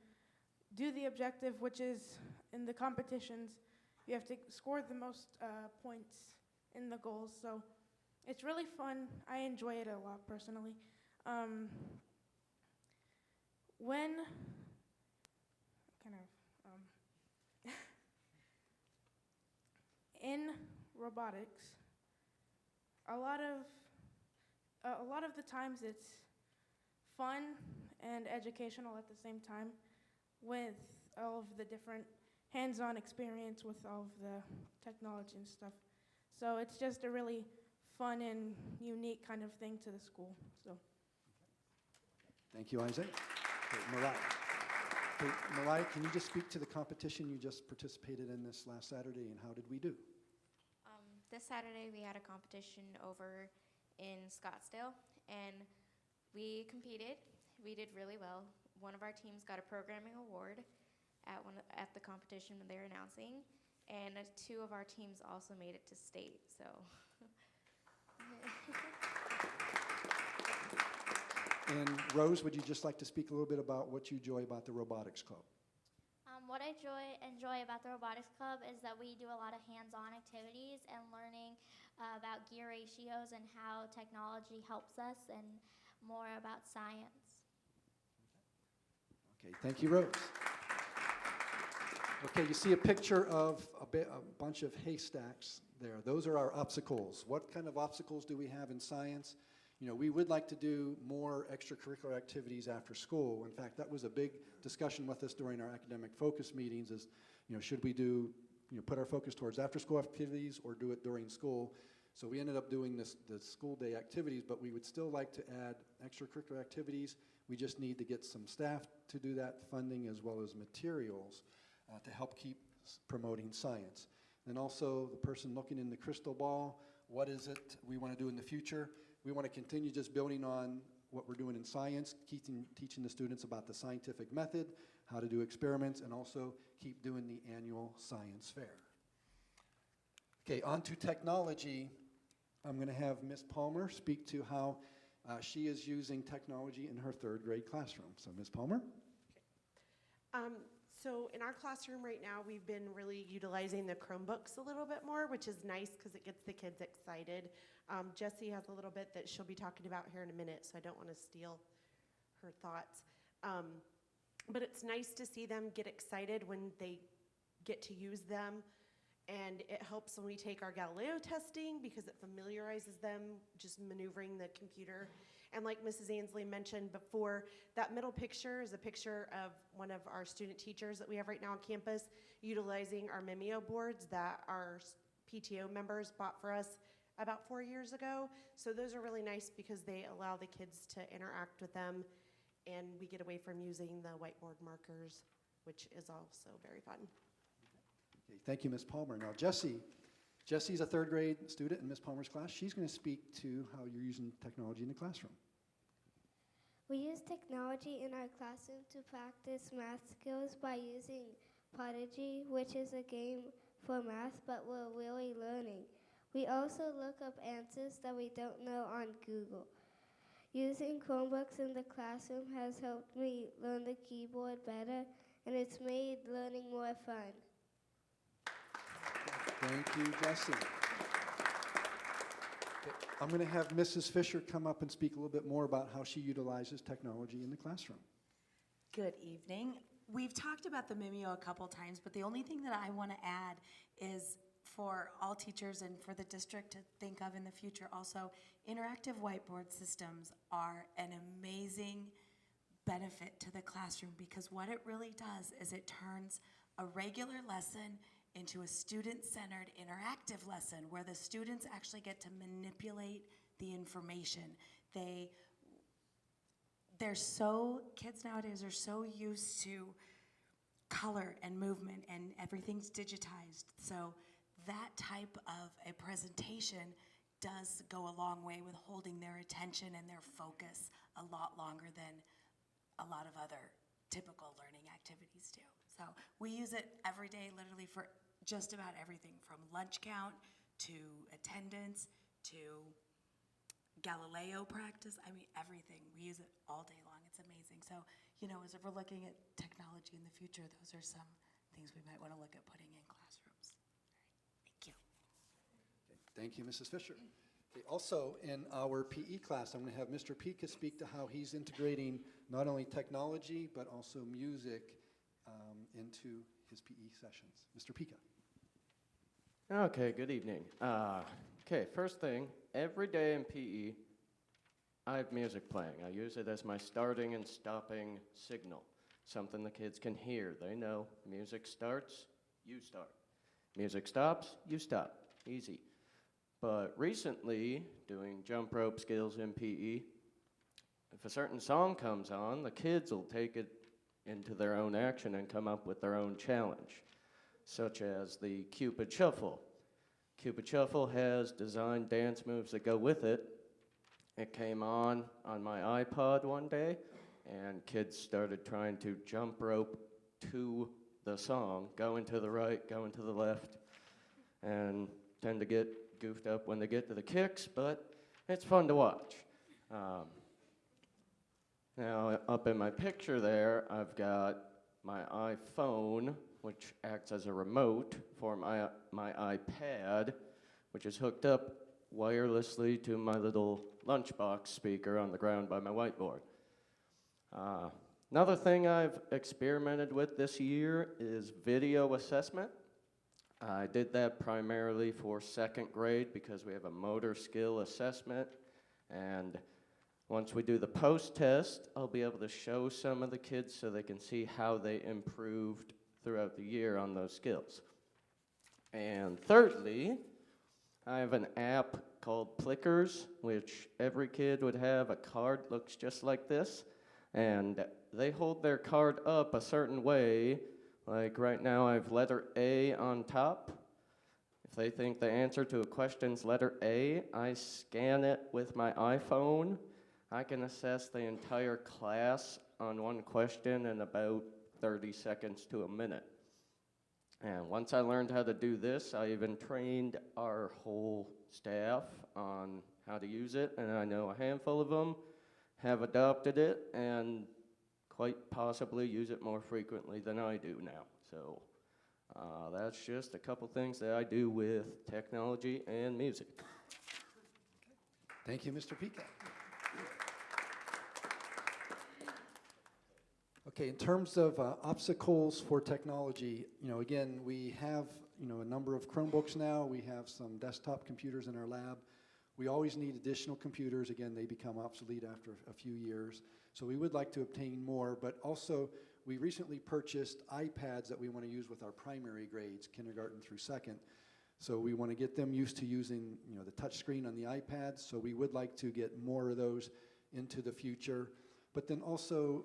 N: do the objective, which is in the competitions, you have to score the most points in the goals. So it's really fun. I enjoy it a lot personally. In robotics, a lot of the times it's fun and educational at the same time with all of the different hands-on experience with all of the technology and stuff. So it's just a really fun and unique kind of thing to the school. So.
L: Thank you, Isaac. Okay, Mariah. Okay, Mariah, can you just speak to the competition you just participated in this last Saturday, and how did we do?
K: This Saturday we had a competition over in Scottsdale, and we competed. We did really well. One of our teams got a programming award at the competition when they were announcing, and 2 of our teams also made it to state. So.
L: And Rose, would you just like to speak a little bit about what you enjoy about the Robotics Club?
C: What I enjoy about the Robotics Club is that we do a lot of hands-on activities and learning about gear ratios and how technology helps us and more about science.
L: Okay, thank you, Rose. Okay, you see a picture of a bunch of haystacks there. Those are our obstacles. What kind of obstacles do we have in science? You know, we would like to do more extracurricular activities after school. In fact, that was a big discussion with us during our academic focus meetings is, you know, should we do, you know, put our focus towards after-school activities or do it during school? So we ended up doing the school day activities, but we would still like to add extracurricular activities. We just need to get some staff to do that, funding as well as materials to help keep promoting science. And also the person looking in the crystal ball, what is it we want to do in the future? We want to continue just building on what we're doing in science, teaching the students about the scientific method, how to do experiments, and also keep doing the annual science fair. Okay, on to technology. I'm going to have Ms. Palmer speak to how she is using technology in her third grade classroom. So Ms. Palmer?
O: So in our classroom right now, we've been really utilizing the Chromebooks a little bit more, which is nice because it gets the kids excited. Jessie has a little bit that she'll be talking about here in a minute, so I don't want to steal her thoughts. But it's nice to see them get excited when they get to use them, and it helps when we take our Galileo testing because it familiarizes them just maneuvering the computer. And like Mrs. Ansley mentioned before, that middle picture is a picture of one of our student teachers that we have right now on campus utilizing our Mimeo boards that our PTO members bought for us about 4 years ago. So those are really nice because they allow the kids to interact with them, and we get away from using the whiteboard markers, which is also very fun.
L: Okay, thank you, Ms. Palmer. Now, Jessie's a third grade student in Ms. Palmer's class. She's going to speak to how you're using technology in the classroom.
C: We use technology in our classroom to practice math skills by using Prodigy, which is a game for math, but we're really learning. We also look up answers that we don't know on Google. Using Chromebooks in the classroom has helped me learn the keyboard better, and it's made learning more fun.
L: Thank you, Jessie. Okay, I'm going to have Mrs. Fisher come up and speak a little bit more about how she utilizes technology in the classroom.
P: Good evening. We've talked about the Mimeo a couple times, but the only thing that I want to add is for all teachers and for the district to think of in the future also, interactive whiteboard systems are an amazing benefit to the classroom because what it really does is it turns a regular lesson into a student-centered interactive lesson where the students actually get to manipulate the information. Kids nowadays are so used to color and movement and everything's digitized. So that type of a presentation does go a long way with holding their attention and their focus a lot longer than a lot of other typical learning activities do. So we use it every day literally for just about everything from lunch count to attendance to Galileo practice. I mean, everything. We use it all day long. It's amazing. So, you know, as we're looking at technology in the future, those are some things we might want to look at putting in classrooms. Thank you.
L: Okay, thank you, Mrs. Fisher. Okay, also, in our PE class, I'm going to have Mr. Pika speak to how he's integrating not only technology, but also music into his PE sessions. Mr. Pika.
Q: Okay, good evening. Okay, first thing, every day in PE, I have music playing. I use it as my starting and stopping signal, something the kids can hear. They know music starts, you start. Music stops, you stop. Easy. But recently, doing jump rope skills in PE, if a certain song comes on, the kids will take it into their own action and come up with their own challenge, such as the Cupid Shuffle. Cupid Shuffle has designed dance moves that go with it. It came on my iPod one day, and kids started trying to jump rope to the song, going to the right, going to the left, and tend to get goofed up when they get to the kicks, but it's fun to watch. Now, up in my picture there, I've got my iPhone, which acts as a remote for my iPad, which is hooked up wirelessly to my little lunchbox speaker on the ground by my whiteboard. Another thing I've experimented with this year is video assessment. I did that primarily for 2nd grade because we have a motor skill assessment, and once we do the post-test, I'll be able to show some of the kids so they can see how they improved throughout the year on those skills. And thirdly, I have an app called Plickers, which every kid would have. A card looks just like this, and they hold their card up a certain way. Like right now I have letter A on top. If they think the answer to a question's letter A, I scan it with my iPhone. I can assess the entire class on one question in about 30 seconds to a minute. And once I learned how to do this, I even trained our whole staff on how to use it, and I know a handful of them have adopted it and quite possibly use it more frequently than I do now. So that's just a couple things that I do with technology and music.
L: Thank you, Mr. Pica. Okay, in terms of obstacles for technology, again, we have, a number of Chromebooks now. We have some desktop computers in our lab. We always need additional computers. Again, they become obsolete after a few years. So we would like to obtain more, but also we recently purchased iPads that we want to use with our primary grades, kindergarten through 2nd. So we want to get them used to using, the touch screen on the iPads. So we would like to get more of those into the future. But then also,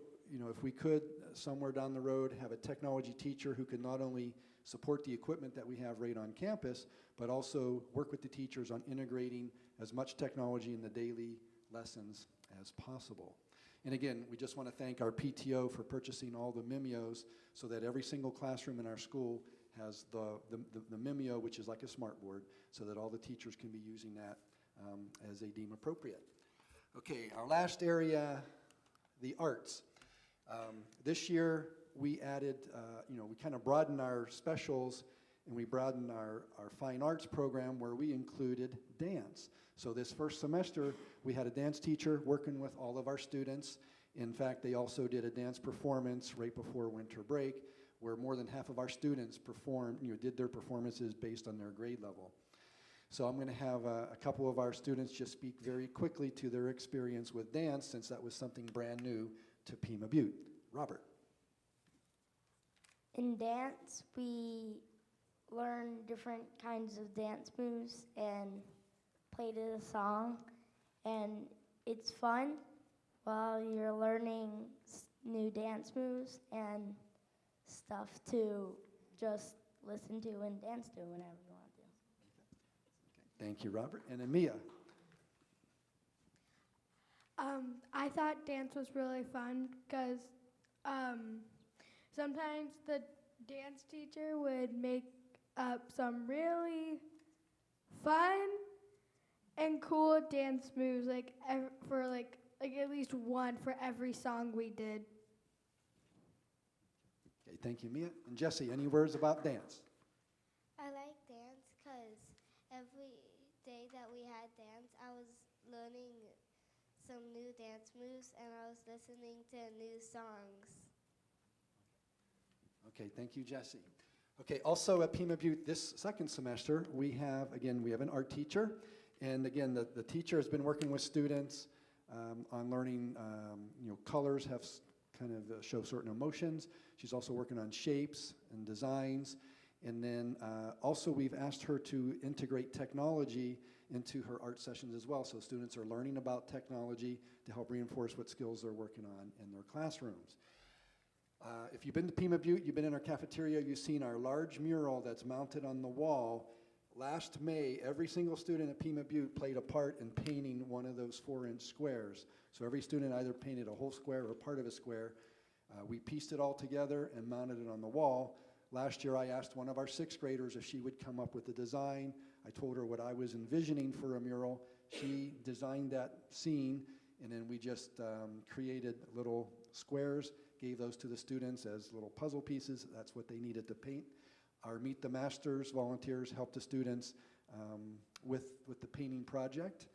L: if we could, somewhere down the road, have a technology teacher who could not only support the equipment that we have right on campus, but also work with the teachers on integrating as much technology in the daily lessons as possible. And again, we just want to thank our PTO for purchasing all the Mimios so that every single classroom in our school has the Mimio, which is like a smart board, so that all the teachers can be using that as they deem appropriate. Okay, our last area, the arts. This year, we added, we kind of broadened our specials, and we broadened our fine arts program where we included dance. So this first semester, we had a dance teacher working with all of our students. In fact, they also did a dance performance right before winter break, where more than half of our students did their performances based on their grade level. So I'm going to have a couple of our students just speak very quickly to their experience with dance, since that was something brand new to Pima Butte. Robert.
R: In dance, we learn different kinds of dance moves and play to the song, and it's fun while you're learning new dance moves and stuff to just listen to and dance to whenever you want to.
L: Thank you, Robert. And Amia.
S: I thought dance was really fun because sometimes the dance teacher would make up some really fun and cool dance moves, for at least one for every song we did.
L: Okay, thank you, Mia. And Jesse, any words about dance?
T: I like dance because every day that we had dance, I was learning some new dance moves and I was listening to new songs.
L: Okay, thank you, Jesse. Okay, also at Pima Butte this second semester, we have an art teacher. And again, the teacher has been working with students on learning, colors have kind of show certain emotions. She's also working on shapes and designs. And then also we've asked her to integrate technology into her art sessions as well. So students are learning about technology to help reinforce what skills they're working on in their classrooms. If you've been to Pima Butte, you've been in our cafeteria, you've seen our large mural that's mounted on the wall. Last May, every single student at Pima Butte played a part in painting one of those 4-inch squares. So every student either painted a whole square or part of a square. We pieced it all together and mounted it on the wall. Last year, I asked one of our 6th graders if she would come up with a design. I told her what I was envisioning for a mural. She designed that scene, And then we just created little squares, gave those to the students as little puzzle pieces. That's what they needed to paint. Our Meet the Masters volunteers helped the students with the painting project.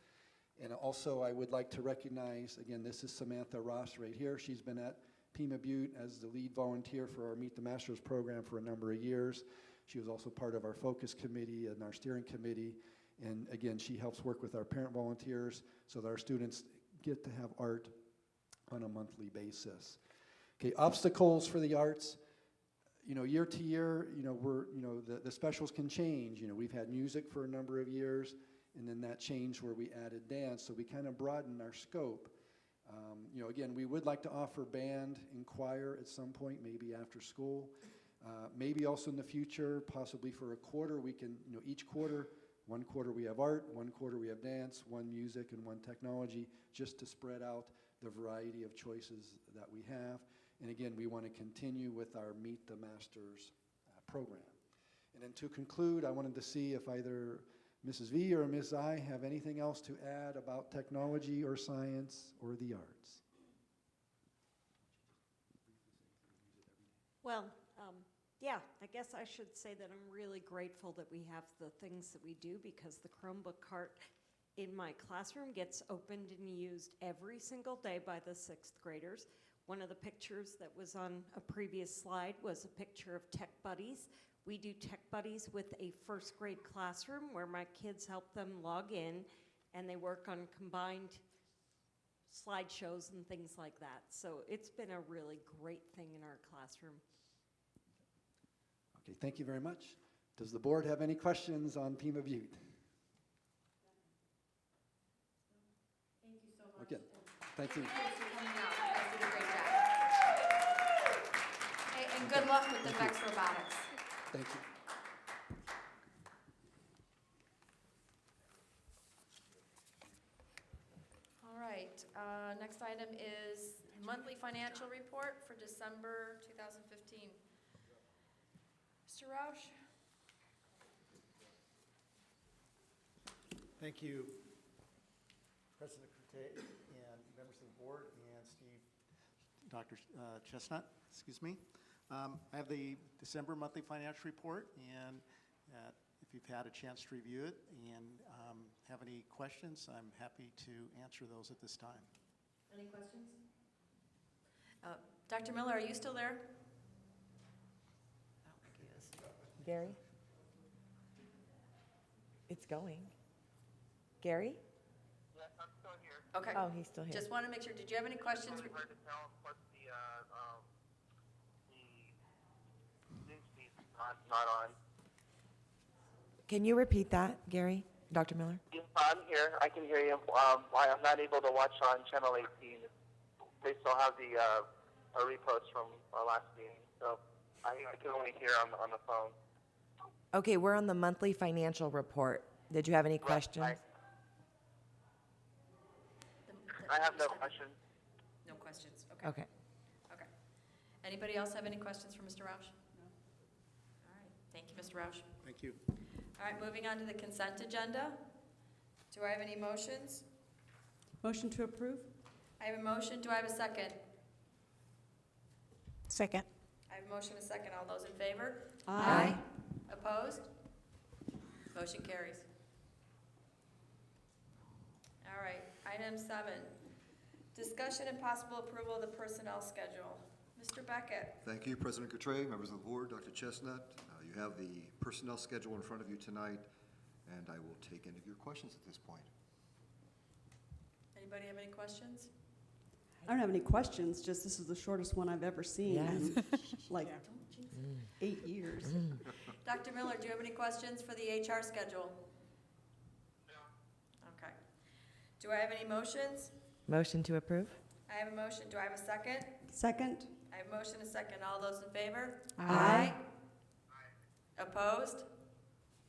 L: And also I would like to recognize, again, this is Samantha Ross right here. She's been at Pima Butte as the lead volunteer for our Meet the Masters program for a number of years. She was also part of our focus committee and our steering committee. And again, she helps work with our parent volunteers so that our students get to have art on a monthly basis. Okay, obstacles for the arts. You know, year to year, the specials can change. You know, we've had music for a number of years, and then that changed where we added dance, so we kind of broadened our scope. You know, again, we would like to offer band and choir at some point, maybe after school. Maybe also in the future, possibly for a quarter, we can, you know, each quarter, one quarter we have art, one quarter we have dance, one music, and one technology, just to spread out the variety of choices that we have. And again, we want to continue with our Meet the Masters program. And then to conclude, I wanted to see if either Mrs. V or Ms. I have anything else to add about technology or science or the arts.
U: Well, yeah, I guess I should say that I'm really grateful that we have the things that we do, because the Chromebook cart in my classroom gets opened and used every single day by the 6th graders. One of the pictures that was on a previous slide was a picture of Tech Buddies. We do Tech Buddies with a 1st grade classroom where my kids help them log in, and they work on combined slideshows and things like that. So it's been a really great thing in our classroom.
L: Okay, thank you very much. Does the board have any questions on Pima Butte?
A: Thank you so much.
L: Okay, thank you.
A: Thanks for coming out. You guys did a great job. Hey, and good luck with the Vex Robotics.
L: Thank you.
A: All right, next item is monthly financial report for December 2015. Mr. Roush?
V: Thank you, President Crute and members of the board, and Dr. Chestnut, excuse me. I have the December monthly financial report, and if you've had a chance to review it and have any questions, I'm happy to answer those at this time.
A: Any questions? Dr. Miller, are you still there?
W: I don't think he is. Gary? It's going. Gary?
X: Yes, I'm still here.
A: Okay.
W: Oh, he's still here.
A: Just want to make sure, did you have any questions?
X: It's really hard to tell what the Zoom speed's not on.
W: Can you repeat that, Gary? Dr. Miller?
X: Yes, I'm here. I can hear you. I'm not able to watch on channel 18. They still have the a repost from our last meeting, so I can only hear on the phone.
W: Okay, we're on the monthly financial report. Did you have any questions?
X: I have no questions.
A: No questions, okay.
W: Okay.
A: Okay. Anybody else have any questions for Mr. Roush? No. All right, thank you, Mr. Roush.
V: Thank you.
A: All right, moving on to the consent agenda. Do I have any motions?
B: Motion to approve?
A: I have a motion, do I have a second?
J: Second.
A: I have a motion and a second, all those in favor?
B: Aye.
A: Opposed? Motion carries. All right, item 7, discussion and possible approval of the personnel schedule. Mr. Beckett.
Y: Thank you, President Coutray, members of the board, Dr. Chestnut. You have the personnel schedule in front of you tonight, and I will take any of your questions at this point.
A: Anybody have any questions?
B: I don't have any questions, just this is the shortest one I've ever seen in like 8 years.
A: Dr. Miller, do you have any questions for the HR schedule? No. Okay. Do I have any motions?
W: Motion to approve?
A: I have a motion. Do I have a second?
B: Second.
A: I have a motion and a second. All those in favor?
B: Aye.
A: Opposed?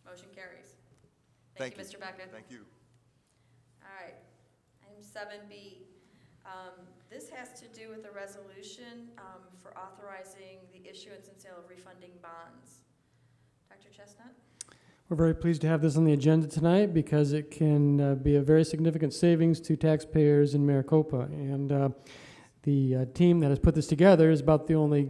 A: Motion carries. Thank you, Mr. Beckett.
Y: Thank you.
A: All right. Item 7B. This has to do with a resolution for authorizing the issuance and sale of refunding bonds. Dr. Chestnut?
D: We're very pleased to have this on the agenda tonight because it can be a very significant savings to taxpayers in Maricopa. And the team that has put this together is about the only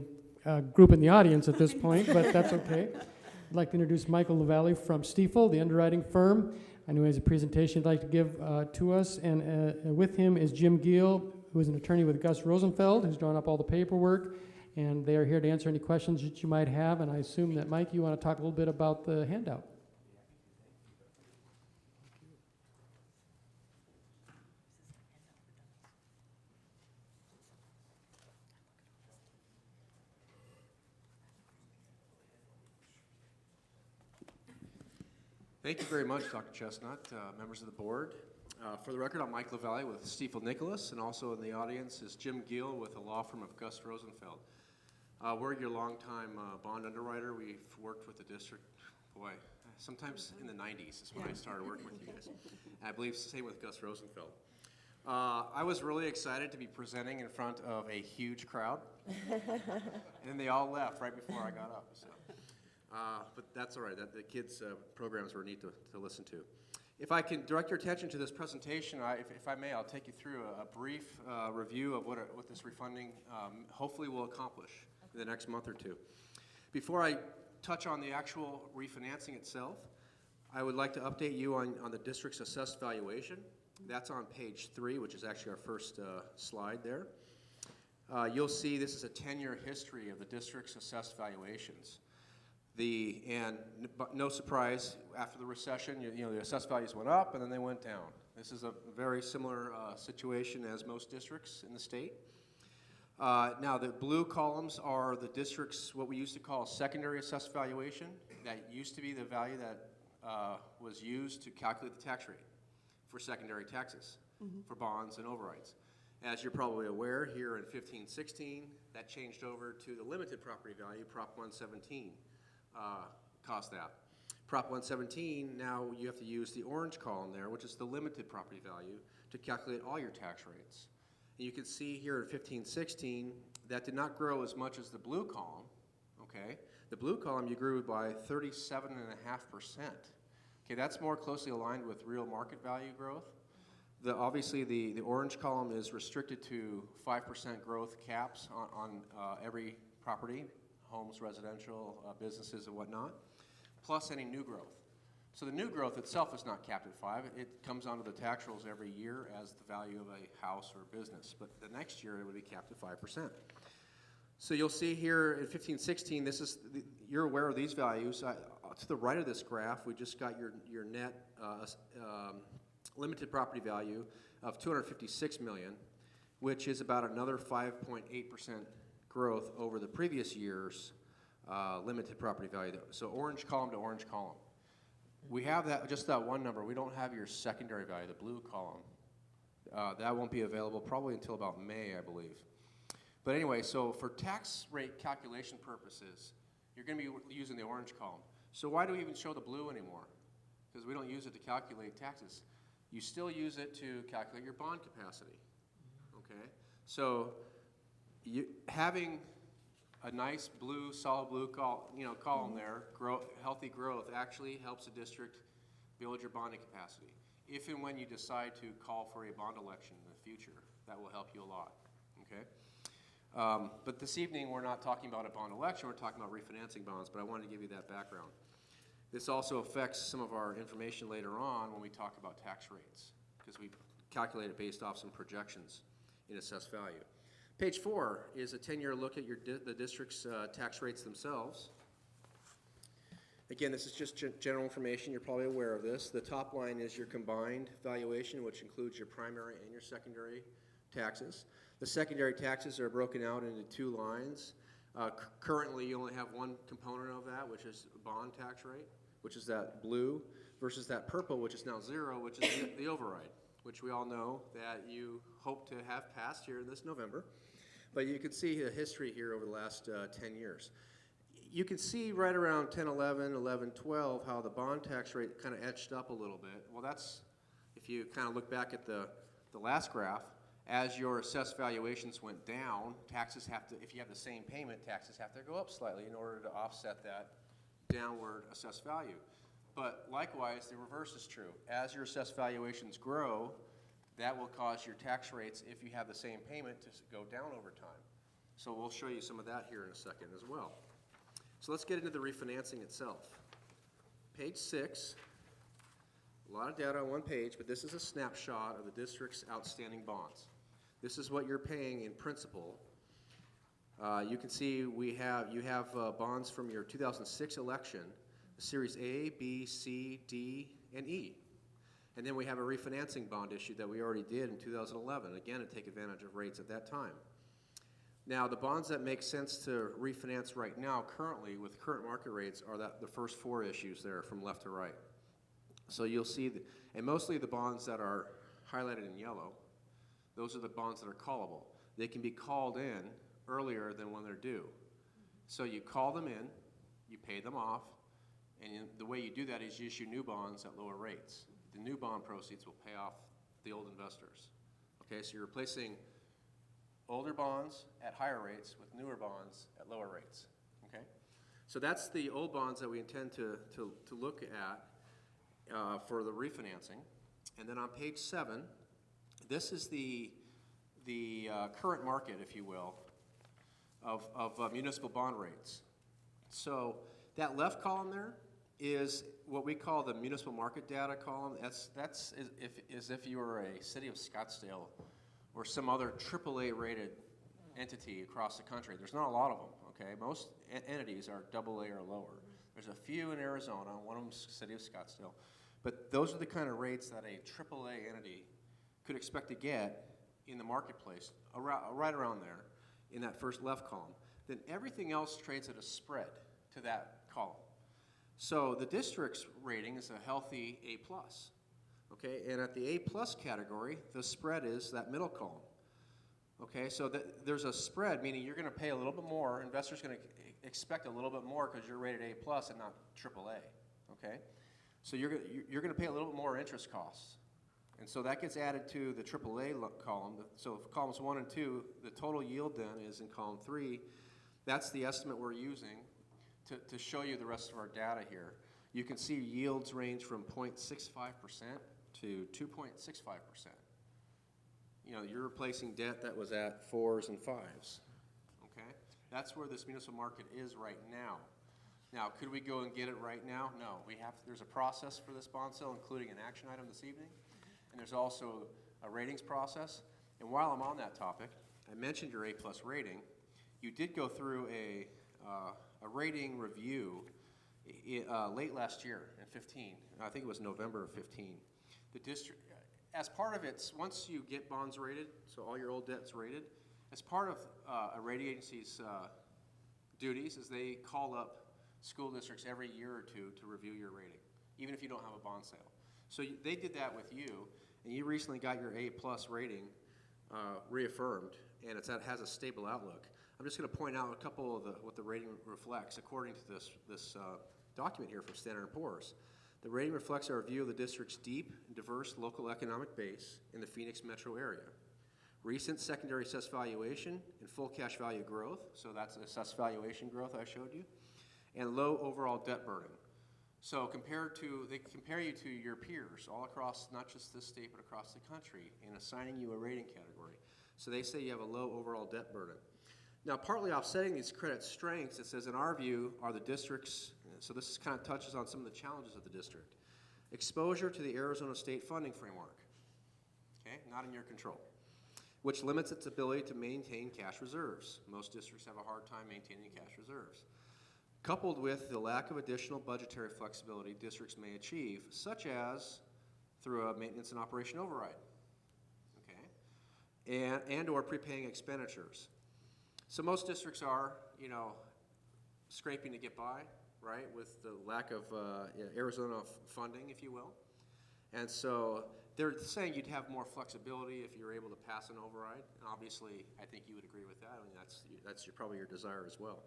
D: group in the audience at this point, but that's okay. I'd like to introduce Michael LaValle from Stiefel, the underwriting firm. I know he has a presentation he'd like to give to us, and with him is Jim Giel, who is an attorney with Gus Rosenfeld, who's drawn up all the paperwork, and they are here to answer any questions that you might have. And I assume that, Mike, you want to talk a little bit about the handout.
E: Thank you very much, Dr. Chestnut, members of the board. For the record, I'm Mike LaValle with Stiefel Nicholas, and also in the audience is Jim Giel with the law firm of Gus Rosenfeld. We're your longtime bond underwriter. We've worked with the district, boy, sometimes in the 90s is when I started working with you guys. And I believe same with Gus Rosenfeld. I was really excited to be presenting in front of a huge crowd, and they all left right before I got up. So. But that's all right. The kids' programs were neat to listen to. If I can direct your attention to this presentation, if I may, I'll take you through a brief review of what this refunding hopefully will accomplish in the next month or two. Before I touch on the actual refinancing itself, I would like to update you on the district's assessed valuation. That's on page 3, which is actually our first slide there. You'll see this is a 10-year history of the district's assessed valuations. But no surprise, after the recession, the assessed values went up and then they went down. This is a very similar situation as most districts in the state. Now, the blue columns are the district's, what we used to call secondary assessed valuation. That used to be the value that was used to calculate the tax rate for secondary taxes, for bonds and overrides. As you're probably aware, here in 15-16, that changed over to the limited property value, Prop 117. Cost that. Prop 117, now you have to use the orange column there, which is the limited property value, to calculate all your tax rates. And you can see here in 15-16, that did not grow as much as the blue column, okay? The blue column you grew by 37.5%. Okay, that's more closely aligned with real market value growth. Obviously, the orange column is restricted to 5% growth caps on every property, homes, residential, businesses, and whatnot, plus any new growth. So the new growth itself is not capped at 5. It comes onto the tax rolls every year as the value of a house or business, but the next year it would be capped at 5%. So you'll see here in 15-16, you're aware of these values. To the right of this graph, we just got your net limited property value of $256 million, which is about another 5.8% growth over the previous year's limited property value. So orange column to orange column. We have just that one number. We don't have your secondary value, the blue column. That won't be available probably until about May, I believe. But anyway, so for tax rate calculation purposes, you're going to be using the orange column. So why do we even show the blue anymore? Because we don't use it to calculate taxes. You still use it to calculate your bond capacity. Okay? So having a nice blue, solid blue column there, healthy growth, actually helps the district build your bonding capacity. If and when you decide to call for a bond election in the future, that will help you a lot. Okay? But this evening, we're not talking about a bond election, we're talking about refinancing bonds, but I wanted to give you that background. This also affects some of our information later on when we talk about tax rates, because we calculate it based off some projections in assessed value. Page 4 is a 10-year look at the district's tax rates themselves. Again, this is just general information. You're probably aware of this. The top line is your combined valuation, which includes your primary and your secondary taxes. The secondary taxes are broken out into 2 lines. Currently, you only have one component of that, which is bond tax rate, which is that blue, versus that purple, which is now 0, which is the override, which we all know that you hope to have passed here this November. But you can see the history here over the last 10 years. You can see right around 10, 11, 11, 12, how the bond tax rate kind of etched up a little bit. Well, that's, if you kind of look back at the last graph, as your assessed valuations went down, taxes have to, if you have the same payment, taxes have to go up slightly in order to offset that downward assessed value. But likewise, the reverse is true. As your assessed valuations grow, that will cause your tax rates, if you have the same payment, to go down over time. So we'll show you some of that here in a second as well. So let's get into the refinancing itself. Page 6, a lot of data on one page, but this is a snapshot of the district's outstanding bonds. This is what you're paying in principal. You can see you have bonds from your 2006 election, the Series A, B, C, D, and E. And then we have a refinancing bond issue that we already did in 2011, again, to take advantage of rates at that time. Now, the bonds that make sense to refinance right now, currently, with current market rates, are the first 4 issues there from left to right. So you'll see, and mostly the bonds that are highlighted in yellow, those are the bonds that are callable. They can be called in earlier than when they're due. So you call them in, you pay them off, and the way you do that is you issue new bonds at lower rates. The new bond proceeds will pay off the old investors. Okay, so you're replacing older bonds at higher rates with newer bonds at lower rates. Okay, so that's the old bonds that we intend to look at for the refinancing. And then on page 7, this is the current market, if you will, of municipal bond rates. So that left column there is what we call the municipal market data column. That's as if you were a city of Scottsdale or some other AAA rated entity across the country. There's not a lot of them, okay? Most entities are AA or lower. There's a few in Arizona, one of them's city of Scottsdale. But those are the kind of rates that a AAA entity could expect to get in the marketplace, right around there, in that first left column. Then everything else trades at a spread to that column. So the district's rating is a healthy A+. Okay, and at the A+ category, the spread is that middle column. Okay, so there's a spread, meaning you're going to pay a little bit more. Investors going to expect a little bit more because you're rated A+ and not AAA. Okay, so you're going to pay a little bit more interest costs, and so that gets added to the AAA column. So columns 1 and 2, the total yield then is in column 3. That's the estimate we're using to show you the rest of our data here. You can see yields range from 0.65% to 2.65%. You know, you're replacing debt that was at 4s and 5s, okay? That's where this municipal market is right now. Now, could we go and get it right now? No, there's a process for this bond sale, including an action item this evening, and there's also a ratings process. And while I'm on that topic, I mentioned your A+ rating. You did go through a rating review late last year in 15. I think it was November of 15. The district, as part of it, once you get bonds rated, so all your old debt's rated, as part of a rating agency's duties is they call up school districts every year or two to review your rating, even if you don't have a bond sale. So they did that with you, and you recently got your A+ rating reaffirmed, and it has a stable outlook. I'm just going to point out a couple of what the rating reflects according to this document here from Standard & Poor's. The rating reflects our view of the district's deep and diverse local economic base in the Phoenix metro area. Recent secondary assessed valuation and full cash value growth, so that's assessed valuation growth I showed you, and low overall debt burden. So they compare you to your peers all across, not just this state, but across the country, in assigning you a rating category. So they say you have a low overall debt burden. Now, partly offsetting these credit strengths, it says, in our view, are the district's, so this kind of touches on some of the challenges of the district. Exposure to the Arizona state funding framework, okay, not in your control, which limits its ability to maintain cash reserves. Most districts have a hard time maintaining cash reserves. Coupled with the lack of additional budgetary flexibility districts may achieve, such as through a maintenance and operation override, okay, and or prepaying expenditures. So most districts are, scraping to get by, right, with the lack of Arizona funding, if you will. And so they're saying you'd have more flexibility if you're able to pass an override. And obviously, I think you would agree with that. I mean, that's probably your desire as well.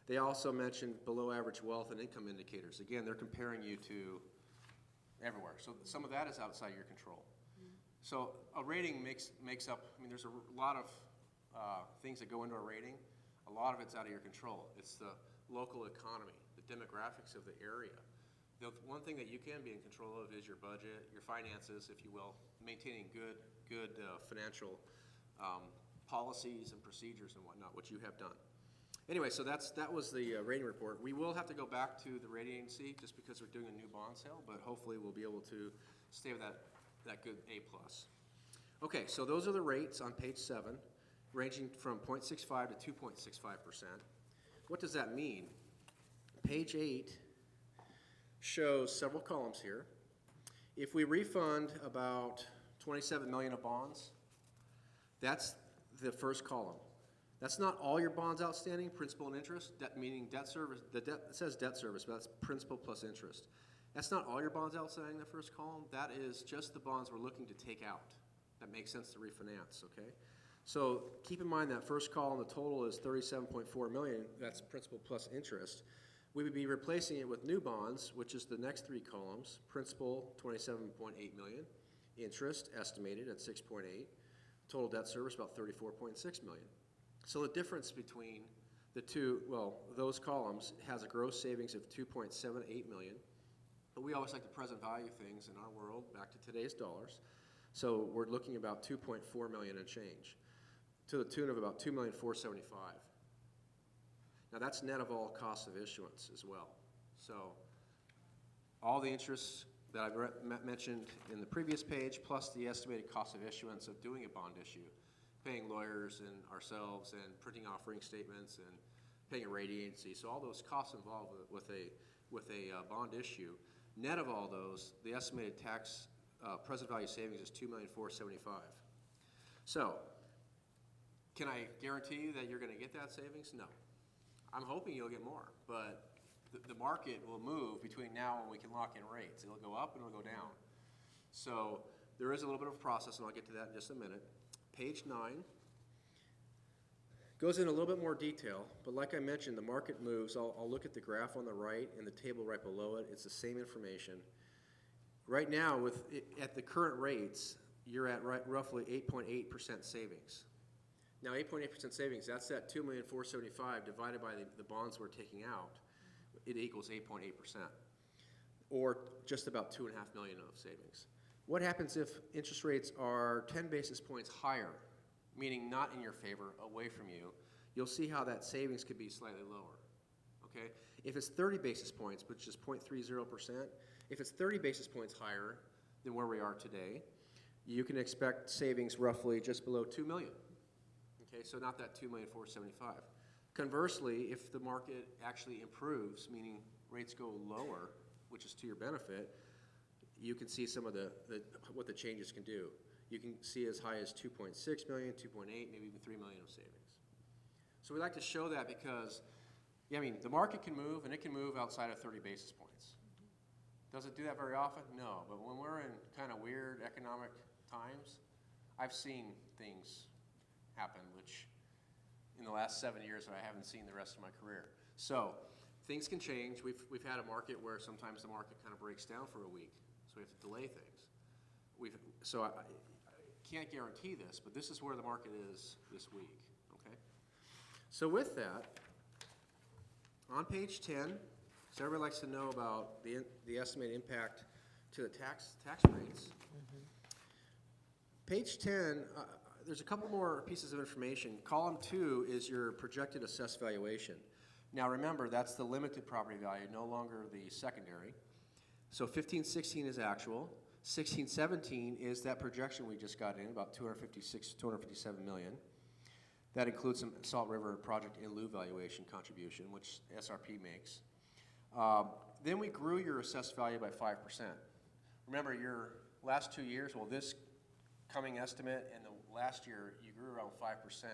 E: They also mentioned below average wealth and income indicators. Again, they're comparing you to everywhere. So some of that is outside your control. So a rating makes up, there's a lot of things that go into a rating. A lot of it's out of your control. It's the local economy, the demographics of the area, The one thing that you can be in control of is your budget, your finances, if you will, maintaining good financial policies and procedures and whatnot, which you have done. Anyway, so that was the rating report. We will have to go back to the rating agency just because we're doing a new bond sale, but hopefully we'll be able to stay with that good A+. Okay, so those are the rates on page 7, ranging from 0.65 to 2.65%. What does that mean? Page 8 shows several columns here. If we refund about 27 million of bonds, that's the first column. That's not all your bonds outstanding, principal and interest, debt, meaning debt service. It says debt service, but that's principal plus interest. That's not all your bonds outstanding, the first column. That is just the bonds we're looking to take out. That makes sense to refinance, okay? So keep in mind that first column, the total is 37.4 million. That's principal plus interest. We would be replacing it with new bonds, which is the next 3 columns. Principal, 27.8 million. Interest, estimated at 6.8. Total debt service, about 34.6 million. So the difference between the two, well, those columns has a gross savings of 2.78 million. But we always like to present value things in our world back to today's dollars. So we're looking about 2.4 million and change, to the tune of about 2,475,000. Now that's net of all costs of issuance as well. So all the interests that I've mentioned in the previous page, plus the estimated cost of issuance of doing a bond issue, paying lawyers and ourselves and printing offering statements and paying a rating agency. So all those costs involved with a bond issue, net of all those, the estimated tax present value savings is 2,475,000. So can I guarantee you that you're going to get that savings? No. I'm hoping you'll get more, but the market will move between now and we can lock in rates. It'll go up and it'll go down. So there is a little bit of a process, and I'll get to that in just a minute. Page 9 goes in a little bit more detail, but like I mentioned, the market moves. I'll look at the graph on the right and the table right below it. It's the same information. Right now, at the current rates, you're at roughly 8.8% savings. Now, 8.8% savings, that's that 2,475,000 divided by the bonds we're taking out. It equals 8.8%, or just about 2.5 million of savings. What happens if interest rates are 10 basis points higher, meaning not in your favor, away from you? You'll see how that savings could be slightly lower, okay? If it's 30 basis points, which is 0.30%, if it's 30 basis points higher than where we are today, you can expect savings roughly just below 2 million. Okay, so not that 2,475,000. Conversely, if the market actually improves, meaning rates go lower, which is to your benefit, you can see some of what the changes can do. You can see as high as 2.6 million, 2.8, maybe even 3 million of savings. So we like to show that because, yeah, I mean, the market can move, and it can move outside of 30 basis points. Does it do that very often? No, but when we're in kind of weird economic times, I've seen things happen, which in the last 7 years I haven't seen the rest of my career. So things can change. We've had a market where sometimes the market kind of breaks down for a week, so we have to delay things. So I can't guarantee this, but this is where the market is this week, okay? So with that, on page 10, so everybody likes to know about the estimated impact to the tax rates. Page 10, there's a couple more pieces of information. Column 2 is your projected assessed valuation. Now remember, that's the limited property value, no longer the secondary. So 15-16 is actual. 16-17 is that projection we just got in, about 257 million. That includes some Salt River project in lieu valuation contribution, which SRP makes. Then we grew your assessed value by 5%. Remember, your last 2 years, well, this coming estimate and the last year, you grew around 5%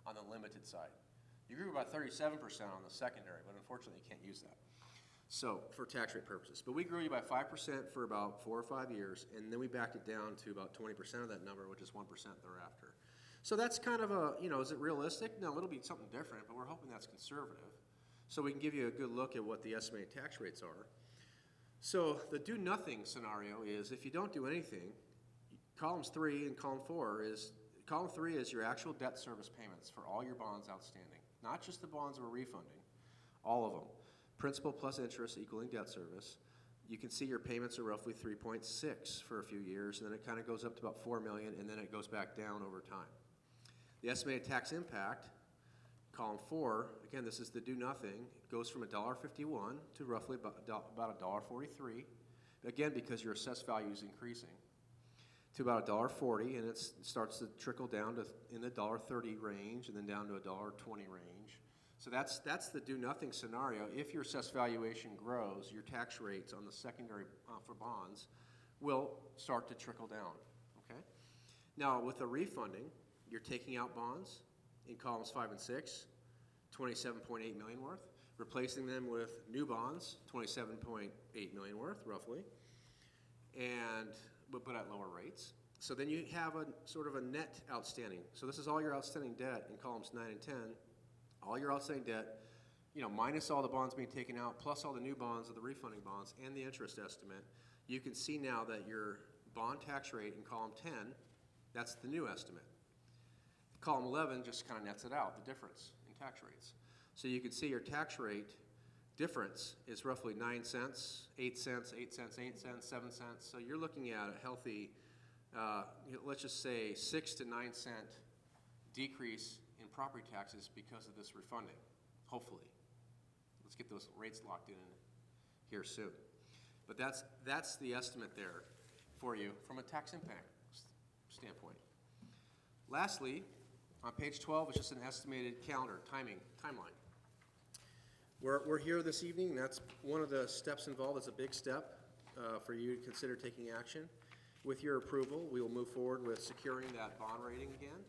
E: on the limited side. You grew about 37% on the secondary, but unfortunately you can't use that. So, for tax rate purposes. But we grew you by 5% for about 4 or 5 years, and then we backed it down to about 20% of that number, which is 1% thereafter. So that's kind of a, is it realistic? No, it'll be something different, but we're hoping that's conservative. So we can give you a good look at what the estimated tax rates are. So the do nothing scenario is if you don't do anything, columns 3 and column 3 is your actual debt service payments for all your bonds outstanding, not just the bonds we're refunding, all of them. Principal plus interest equaling debt service. you can see your payments are roughly 3.6 for a few years, and then it kind of goes up to about 4 million, and then it goes back down over time. The estimated tax impact, column 4, again, this is the do nothing, goes from $1.51 to roughly about $1.43, again, because your assessed value is increasing, to about $1.40, and it starts to trickle down to in the $1.30 range, and then down to $1.20 range. So that's the do nothing scenario. If your assessed valuation grows, your tax rates on the secondary for bonds will start to trickle down, okay? Now, with the refunding, you're taking out bonds in columns 5 and 6, 27.8 million worth, replacing them with new bonds, 27.8 million worth, roughly, and but at lower rates. So then you have a sort of a net outstanding. So this is all your outstanding debt in columns 9 and 10. All your outstanding debt, minus all the bonds being taken out, plus all the new bonds of the refunding bonds and the interest estimate. You can see now that your bond tax rate in column 10, that's the new estimate. Column 11 just kind of nets it out, the difference in tax rates. So you can see your tax rate difference is roughly 9 cents, 8 cents, 8 cents, 8 cents, 7 cents. So you're looking at a healthy, let's just say 6 to 9 cent decrease in property taxes because of this refunding, hopefully. Let's get those rates locked in here soon. But that's the estimate there for you from a tax impact standpoint. Lastly, on page 12 is just an estimated calendar, timeline. We're here this evening. That's one of the steps involved. It's a big step for you to consider taking action. With your approval, we will move forward with securing that bond rating again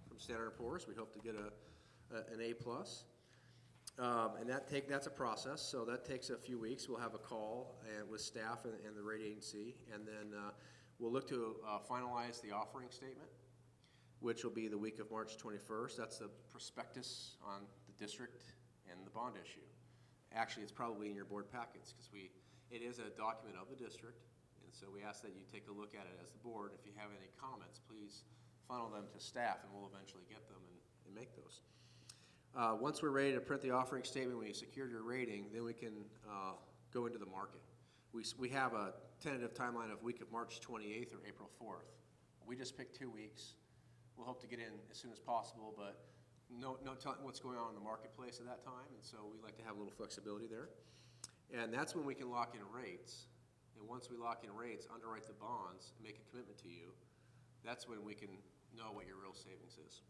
E: from Standard & Poor's. We hope to get an A+. And that's a process, so that takes a few weeks. We'll have a call with staff and the rating agency, and then we'll look to finalize the offering statement, which will be the week of March 21st. That's the prospectus on the district and the bond issue. Actually, it's probably in your board packets because it is a document of the district, and so we ask that you take a look at it as the board. If you have any comments, please funnel them to staff, and we'll eventually get them and make those. Once we're ready to print the offering statement, when you secured your rating, then we can go into the market. We have a tentative timeline of week of March 28th or April 4th. We just picked 2 weeks. We'll hope to get in as soon as possible, but no telling what's going on in the marketplace at that time, and so we like to have a little flexibility there. And that's when we can lock in rates. And once we lock in rates, underwrite the bonds, and make a commitment to you, that's when we can know what your real savings is.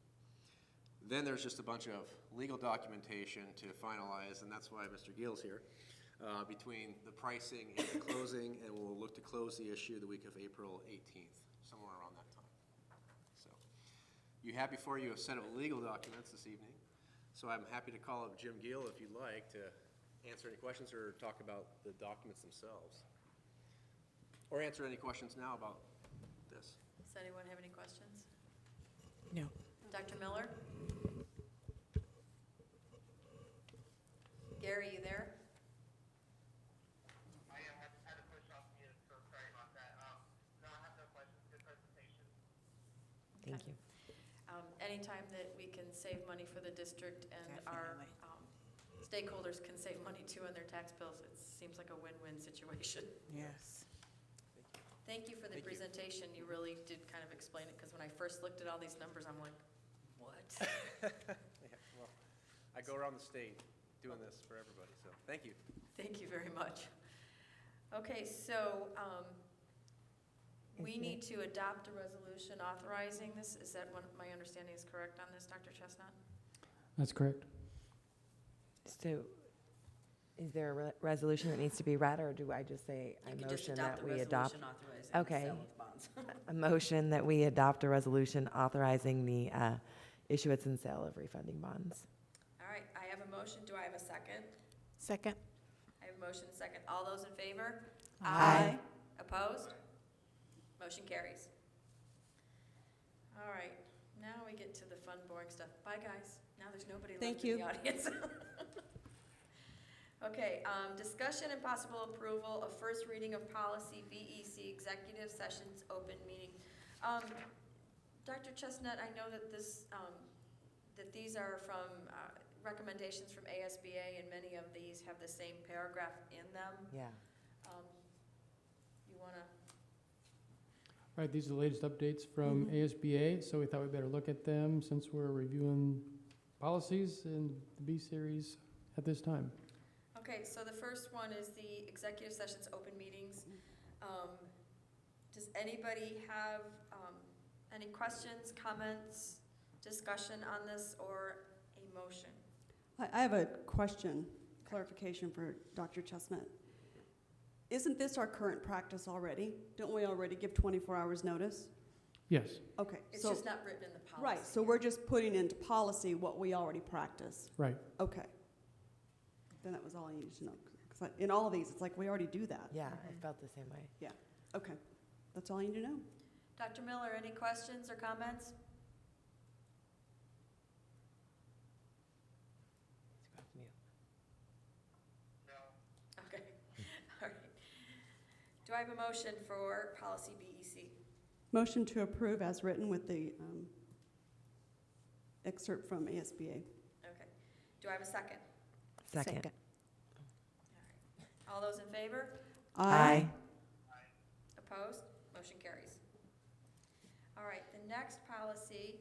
E: Then there's just a bunch of legal documentation to finalize, and that's why Mr. Gill's here, between the pricing and the closing, and we'll look to close the issue the week of April 18th, somewhere around that time. So you have before you a set of legal documents this evening, so I'm happy to call up Jim Gill if you'd like to answer any questions or talk about the documents themselves. Or answer any questions now about this.
A: Does anyone have any questions?
J: No.
A: Dr. Miller? Gary, you there?
X: I had to push off mute, so sorry about that. No, I have no questions. Good presentation.
W: Thank you.
A: Anytime that we can save money for the district and our stakeholders can save money too on their tax bills, it seems like a win-win situation.
J: Yes.
A: Thank you for the presentation. You really did kind of explain it, because when I first looked at all these numbers, I'm like, what?
E: Yeah, well, I go around the state doing this for everybody, so thank you.
A: Thank you very much. Okay, so we need to adopt a resolution authorizing this. Is that what my understanding is correct on this, Dr. Chestnut?
D: That's correct.
W: So is there a resolution that needs to be read, or do I just say I motion that we adopt? Okay. A motion that we adopt a resolution authorizing the issuance and sale of refunding bonds.
A: All right, I have a motion. Do I have a second?
J: Second.
A: I have a motion and a second. All those in favor?
W: Aye.
A: Opposed? Motion carries. All right, now we get to the fun, boring stuff. Bye, guys. Now there's nobody left in the audience. Okay, discussion and possible approval of first reading of policy VEC executive sessions open meeting. Dr. Chestnut, I know that that these are from recommendations from ASBA, and many of these have the same paragraph in them.
W: Yeah.
A: want to?
D: Right, these are the latest updates from ASBA, so we thought we'd better look at them since we're reviewing policies in the B series at this time.
A: Okay, so the first one is the executive sessions, open meetings. Does anybody have any questions, comments, discussion on this, or a motion?
B: I have a question, clarification for Dr. Chestnut. Isn't this our current practice already? Don't we already give 24 hours notice?
D: Yes.
B: Okay.
A: It's
B: so,
A: just not written in the policy.
B: right, so we're just putting into policy what we already practice.
D: Right.
B: Okay. Then that was all I needed to know. 'Cause in all of these, it's like we already do that.
W: Yeah, I felt the same way.
B: Yeah, okay. That's all I need to know.
A: Dr. Miller, any questions or comments? Okay, all right. Do I have a motion for policy BEC?
B: Motion to approve as written with the excerpt from ASBA.
A: Okay. Do I have a second?
W: Second.
A: All those in favor?
B: Aye.
A: Opposed? Motion carries. All right, the next policy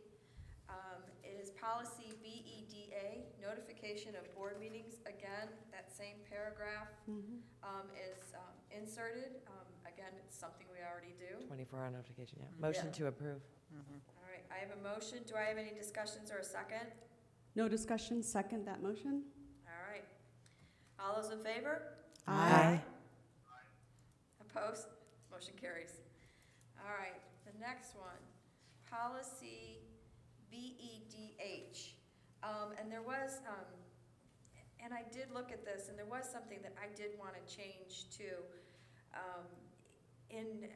A: is policy BEDA, notification of board meetings. Again, that same paragraph is inserted. Again, it's something we already do.
W: 24-hour notification, yeah. Motion to approve.
A: All right, I have a motion. Do I have any discussions or a second?
B: No discussion, second that motion?
A: All right. All those in favor?
W: Aye.
A: Opposed? Motion carries. All right, the next one, policy BEDH. And there was, and I did look at this, and there was something that I did want to change too. In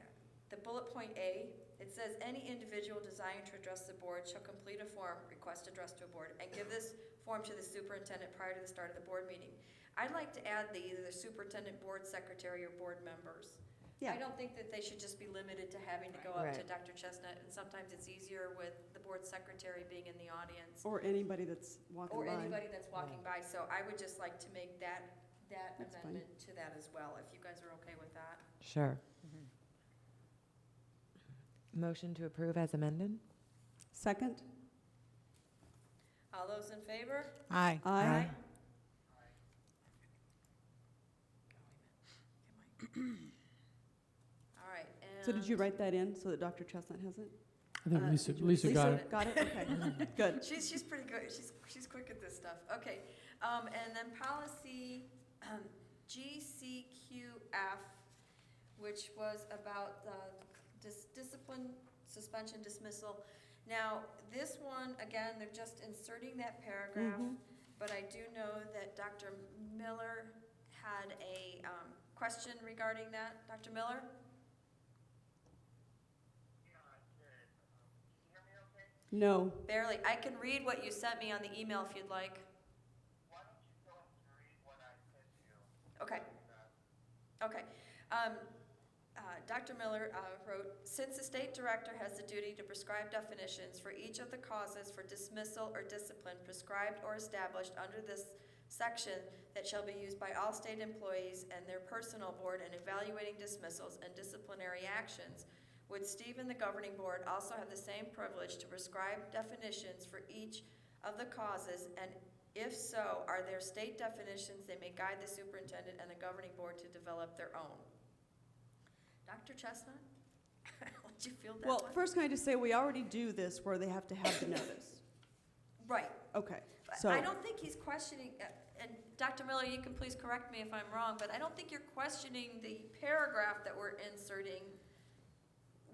A: the bullet point A, it says any individual desiring to address the board shall complete a form, request addressed to a board, and give this form to the superintendent prior to the start of the board meeting. I'd like to add either the superintendent, board secretary, or board members.
B: Yeah.
A: I don't think that they should just be limited to having to go up to
W: Right.
A: Dr. Chestnut, and sometimes it's easier with the board secretary being in the audience.
B: Or anybody that's walking
A: Or
B: by.
A: anybody that's walking by, so I would just like to make that
B: That's fine.
A: amendment to that as well, if you guys are okay with that.
W: Sure. Motion to approve as amended?
B: Second?
A: All those in favor?
J: Aye.
B: Aye.
A: All right, and.
B: So did you write that in so that Dr. Chestnut has it?
D: I think Lisa got it.
B: Got it? Okay, good.
A: She's pretty good. She's quick at this stuff. Okay, and then policy GCQF, which was about discipline, suspension, dismissal. Now, this one, again, they're just inserting that paragraph, but I do know that Dr. Miller had a question regarding that. Dr. Miller?
B: No.
A: Barely. I can read what you sent me on the email if you'd like. Okay. Okay. Dr. Miller wrote, since the state director has the duty to prescribe definitions for each of the causes for dismissal or discipline prescribed or established under this section that shall be used by all state employees and their personnel board in evaluating dismissals and disciplinary actions, would Steve and the governing board also have the same privilege to prescribe definitions for each of the causes, and if so, are there state definitions they may guide the superintendent and the governing board to develop their own? Dr. Chestnut, what did you feel that
B: Well,
A: one?
B: first can I just say, we already do this where they have to have the notice.
A: Right.
B: Okay,
A: But
B: so.
A: I don't think he's questioning, and Dr. Miller, you can please correct me if I'm wrong, but I don't think you're questioning the paragraph that we're inserting.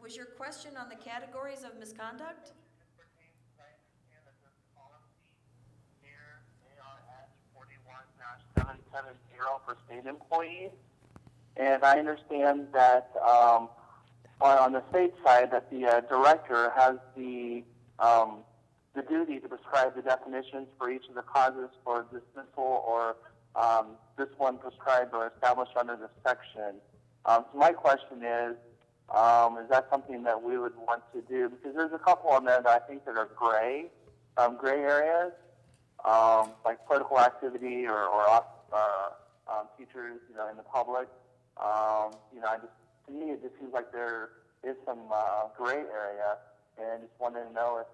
A: Was your question on the categories of misconduct?
X: For state employees, and I understand that on the state side that the director has the duty to prescribe the definitions for each of the causes for dismissal or this one prescribed or established under this section. So my question is that something that we would want to do? Because there's a couple on there that I think that are gray areas, like political activity or teachers, in the public. I just, to to me, it just seems like there is some gray area, and just wanted to know if,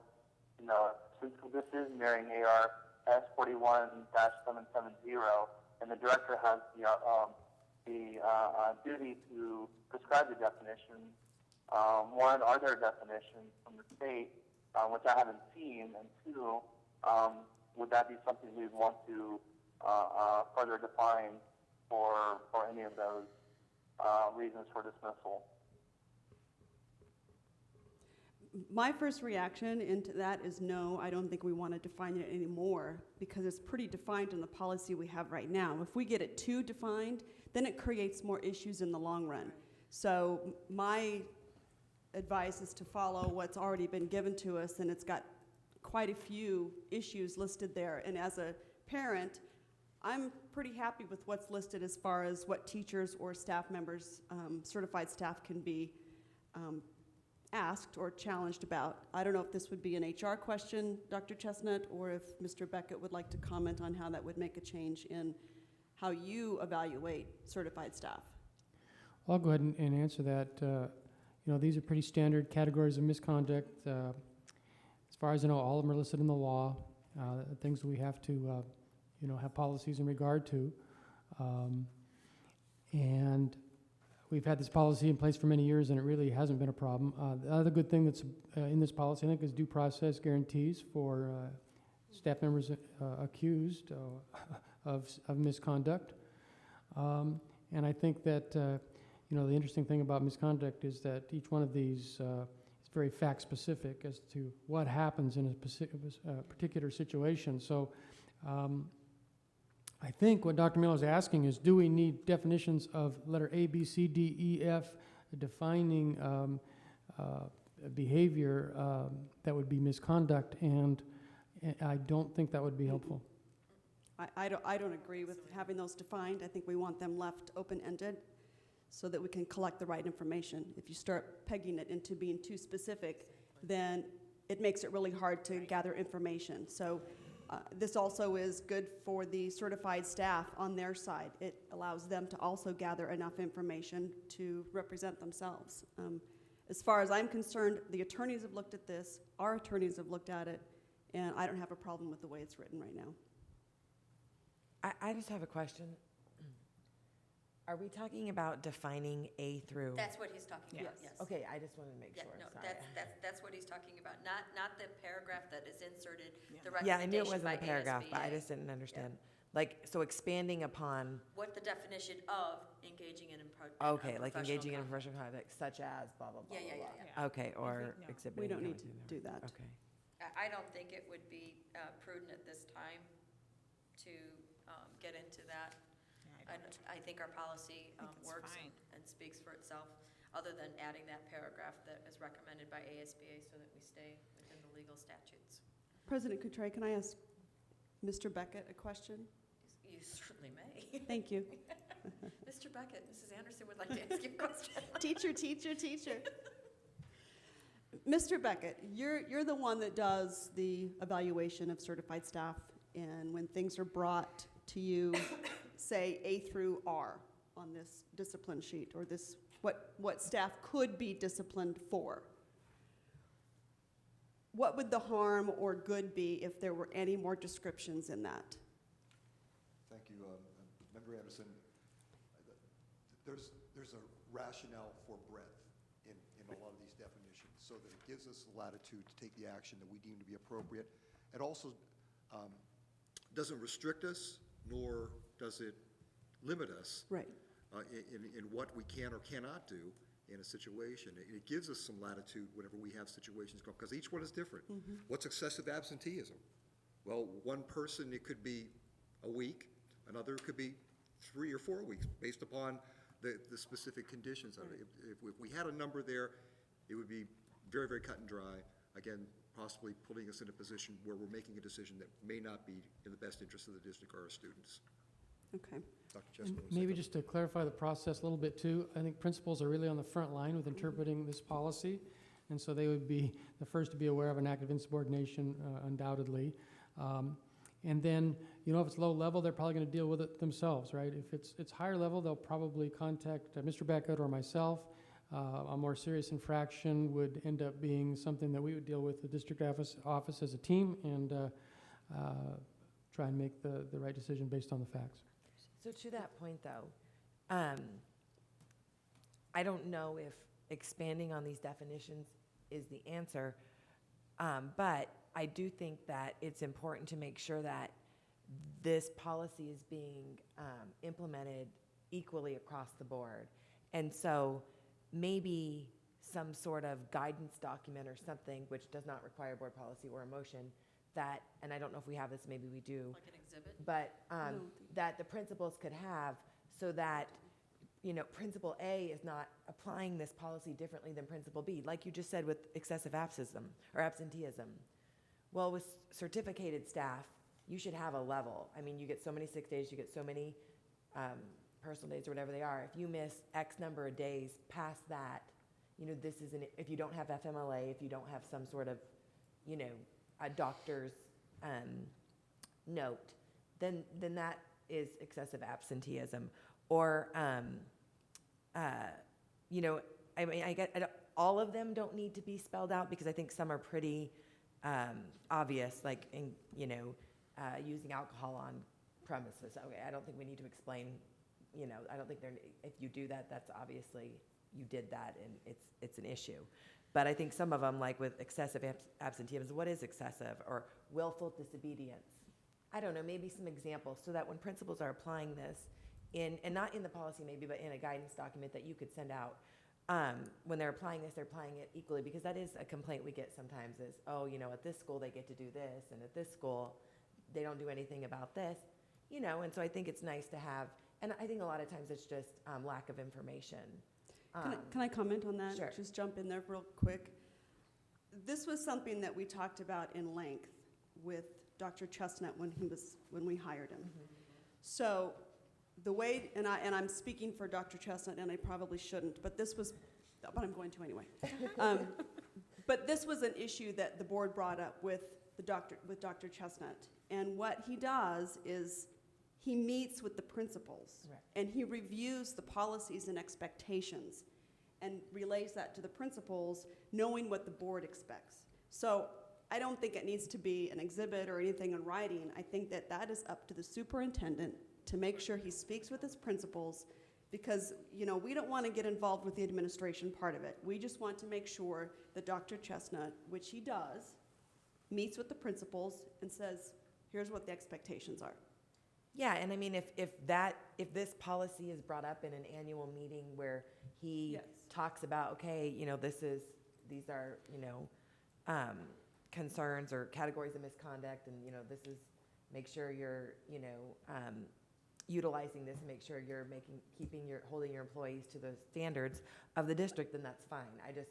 X: since this is mirroring AR S41-770, and the director has the duty to prescribe the definition. One, are there definitions from the state, which I haven't seen, and two, would that be something we'd want to further define for any of those reasons for dismissal?
B: My first reaction into that is no, I don't think we want to define it anymore because it's pretty defined in the policy we have right now. If we get it too defined, then it creates more issues in the long run. So my advice is to follow what's already been given to us, and it's got quite a few issues listed there. And as a parent, I'm pretty happy with what's listed as far as what teachers or staff members, certified staff, can be asked or challenged about. I don't know if this would be an HR question, Dr. Chestnut, or if Mr. Beckett would like to comment on how that would make a change in how you evaluate certified staff.
D: I'll go ahead and answer that. These are pretty standard categories of misconduct. As far as I know, all of them are listed in the law, things that we have to, have policies in regard to. And we've had this policy in place for many years, and it really hasn't been a problem. The other good thing that's in this policy, I think, is due process guarantees for staff members accused of misconduct. And I think that, the interesting thing about misconduct is that each one of these is very fact-specific as to what happens in a particular situation. So I think what Dr. Miller is asking is, do we need definitions of letter A, B, C, D, E, F, defining behavior that would be misconduct, and I don't think that would be helpful.
B: I don't agree with having those defined. I think we want them left open-ended so that we can collect the right information. If you start pegging it into being too specific, then it makes it really hard to gather information. So this also is good for the certified staff on their side. It allows them to also gather enough information to represent themselves. As far as I'm concerned, the attorneys have looked at this, our attorneys have looked at it, and I don't have a problem with the way it's written right now.
W: I just have a question. Are we talking about defining A through?
A: That's what he's talking about, yes.
W: Okay, I just wanted to make sure.
A: No,
W: Sorry.
A: that's what he's talking about, not the paragraph that is inserted, the
W: Yeah, I
A: recommendation
W: knew it wasn't
A: by
W: a paragraph, but I
A: ASBA.
W: just didn't understand. Like, so expanding upon,
A: What the definition of engaging in
W: okay, like engaging in a professional conduct, such as blah, blah, blah,
A: Yeah,
W: blah,
A: yeah,
W: blah. Okay, or exhibiting.
B: We don't need to
W: conduct.
B: do that.
W: Okay.
A: I don't think it would be prudent at this time to get into that. I think our policy works and speaks for itself, other than adding that paragraph that is recommended by ASBA so that we stay within the legal statutes.
B: President Couture, can I ask Mr. Beckett a question?
A: You certainly may.
B: Thank you.
A: Mr. Beckett, Mrs. Anderson would like to ask you a question.
B: Teacher, teacher, teacher. Mr. Beckett, you're the one that does the evaluation of certified staff, and when things are brought to you, say A through R on this discipline sheet, or this what staff could be disciplined for. What would the harm or good be if there were any more descriptions in that?
Y: Thank you, Member Anderson. There's a rationale for breadth in a lot of these definitions, so that it gives us the latitude to take the action that we deem to be appropriate. It also doesn't restrict us, nor does it limit us in what we can or cannot do in a situation. It gives us some latitude whenever we have situations go, because each one is different. What's excessive absenteeism? Well, one person, it could be a week, another could be 3 or 4 weeks, based upon the specific conditions of it. If we had a number there, it would be very, very cut and dry. Again, possibly putting us in a position where we're making a decision that may not be in the best interest of the district or our students.
B: Okay.
Y: Dr. Chestnut.
D: Maybe just to clarify the process a little bit too, I think principals are really on the front line with interpreting this policy, and so they would be the first to be aware of an act of insubordination, undoubtedly. And then, if it's low level, they're probably going to deal with it themselves, right? If it's higher level, they'll probably contact Mr. Beckett or myself. A more serious infraction would end up being something that we would deal with the district office as a team and try and make the right decision based on the facts.
W: So to that point, though, I don't know if expanding on these definitions is the answer, but I do think that it's important to make sure that this policy is being implemented equally across the board. And so maybe some sort of guidance document or something, which does not require board policy or a motion, that, and I don't know if we have this, maybe we do.
A: Like an exhibit?
W: But that the principals could have, so that, you know, Principal A is not applying this policy differently than Principal B, like you just said with excessive absenteeism. Well, with certificated staff, you should have a level. I mean, you get so many sick days, you get so many personal days or whatever they are. If you miss X number of days past that, you know, this is if you don't have FMLA, if you don't have some sort of, you know, a doctor's note, then that is excessive absenteeism. Or, you know, I mean, all of them don't need to be spelled out, because I think some are pretty obvious, like, you know, using alcohol on premises. Okay, I don't think we need to explain, you know, I don't think if you do that, that's obviously, you did that and it's an issue. But I think some of them, like with excessive absenteeism, what is excessive? Or willful disobedience. I don't know, maybe some examples, so that when principals are applying this and not in the policy maybe, but in a guidance document that you could send out, when they're applying this, they're applying it equally, because that is a complaint we get sometimes is, oh, you know, at this school they get to do this, and at this school they don't do anything about this, you know, and so I think it's nice to have, and I think a lot of times it's just lack of information.
B: Can I comment on that?
W: Sure.
B: Just jump in there real quick. This was something that we talked about in length with Dr. Chestnut when we hired him.
W: Mm-hmm.
B: So the way, and I'm speaking for Dr. Chestnut, and I probably shouldn't, but I'm going to anyway. But this was an issue that the board brought up with Dr. Chestnut, and what he does is he meets with the principals,
W: right,
B: and he reviews the policies and expectations and relays that to the principals, knowing what the board expects. So I don't think it needs to be an exhibit or anything in writing. I think that is up to the superintendent to make sure he speaks with his principals, because, you know, we don't want to get involved with the administration part of it. We just want to make sure that Dr. Chestnut, which he does, meets with the principals and says, here's what the expectations are.
W: Yeah, and I mean, if this policy is brought up in an annual meeting where he
B: Yes.
W: talks about, okay, you know, these are, you know, concerns or categories of misconduct, and, you know, this is, make sure you're, you know, utilizing this, make sure you're holding your employees to the standards of the district, then that's fine. I just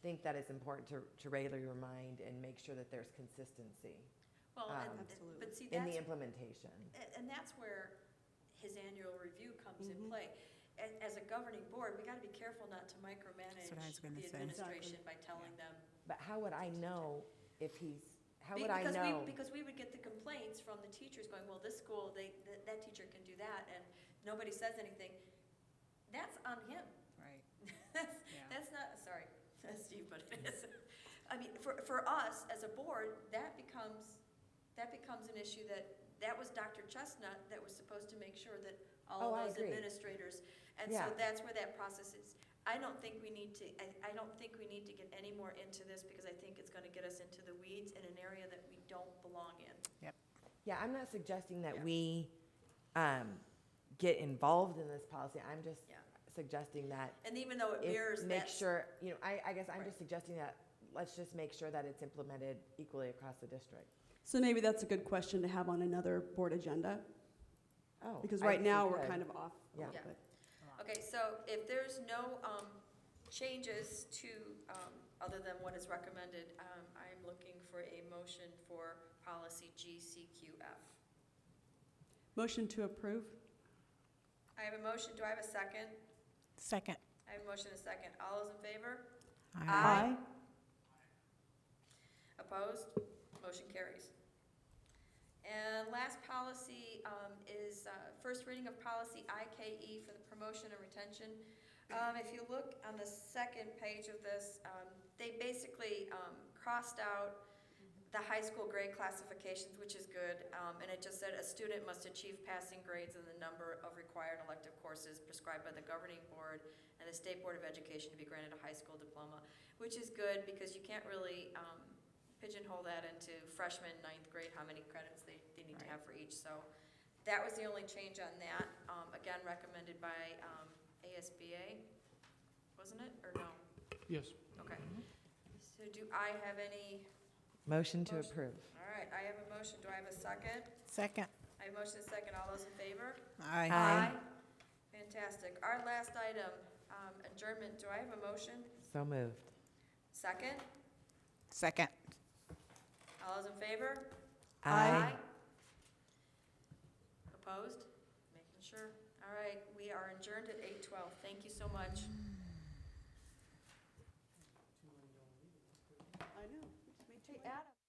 W: think that it's important to regularly remind and make sure that there's consistency.
A: Well,
B: Absolutely.
A: but see,
W: in the
A: that's,
W: implementation.
A: and that's where his annual review comes in play. As a governing board, we got to be careful not to micromanage
J: That's what I was gonna
A: the
J: say.
A: administration by telling them.
W: But how would I know if he's, how would
A: Because
W: I know?
A: Because we would get the complaints from the teachers going, well, this school, that teacher can do that, and nobody says anything. That's on him.
J: Right.
A: That's not, sorry, Steve, but it is. I mean, for us, as a board, that becomes an issue that was Dr. Chestnut that was supposed to make sure that all of those administrators, and so that's where that process is. I don't think we need to get any more into this, because I think it's going to get us into the weeds in an area that we don't belong in.
J: Yep.
W: Yeah, I'm not suggesting that we get involved in this policy. I'm just suggesting that.
A: And even though it mirrors
W: make sure, you know, I guess I'm just suggesting that let's just make sure that it's implemented equally across the district.
B: So maybe that's a good question to have on another board agenda,
W: Oh,
B: because
W: I
B: right
W: think
B: now
W: we
B: we're
W: could.
B: kind of off.
W: Yeah.
B: a little bit.
A: Okay, so if there's no changes to, other than what is recommended, I'm looking for a motion for policy GCQF.
B: Motion to approve?
A: I have a motion, do I have a second?
J: Second.
A: I have a motion and a second. All those in favor?
B: Aye.
A: Opposed? Motion carries. And last policy is first reading of policy IKE for the promotion and retention If you look on the second page of this, they basically crossed out the high school grade classifications, which is good, and it just said a student must achieve passing grades in the number of required elective courses prescribed by the governing board and the State Board of Education to be granted a high school diploma, which is good because you can't really pigeonhole that into freshman, ninth grade, how many credits they need to have for each. So that was the only change on that. Again, recommended by ASBA, wasn't it, or no?
D: Yes.
A: Okay. So do I have any?
W: Motion to approve.
A: All right, I have a motion. Do I have a second?
J: Second.
A: I have a motion and a second. All those in favor?
J: Aye.
W: Aye.
A: Fantastic. Our last item, adjournment. Do I have a motion?
W: So moved.
A: Second?
J: Second.
A: All those in favor?
W: Aye.
A: Opposed? Making sure. All right, we are adjourned at 8:12. Thank you so much.
B: I know. Hey, Adam.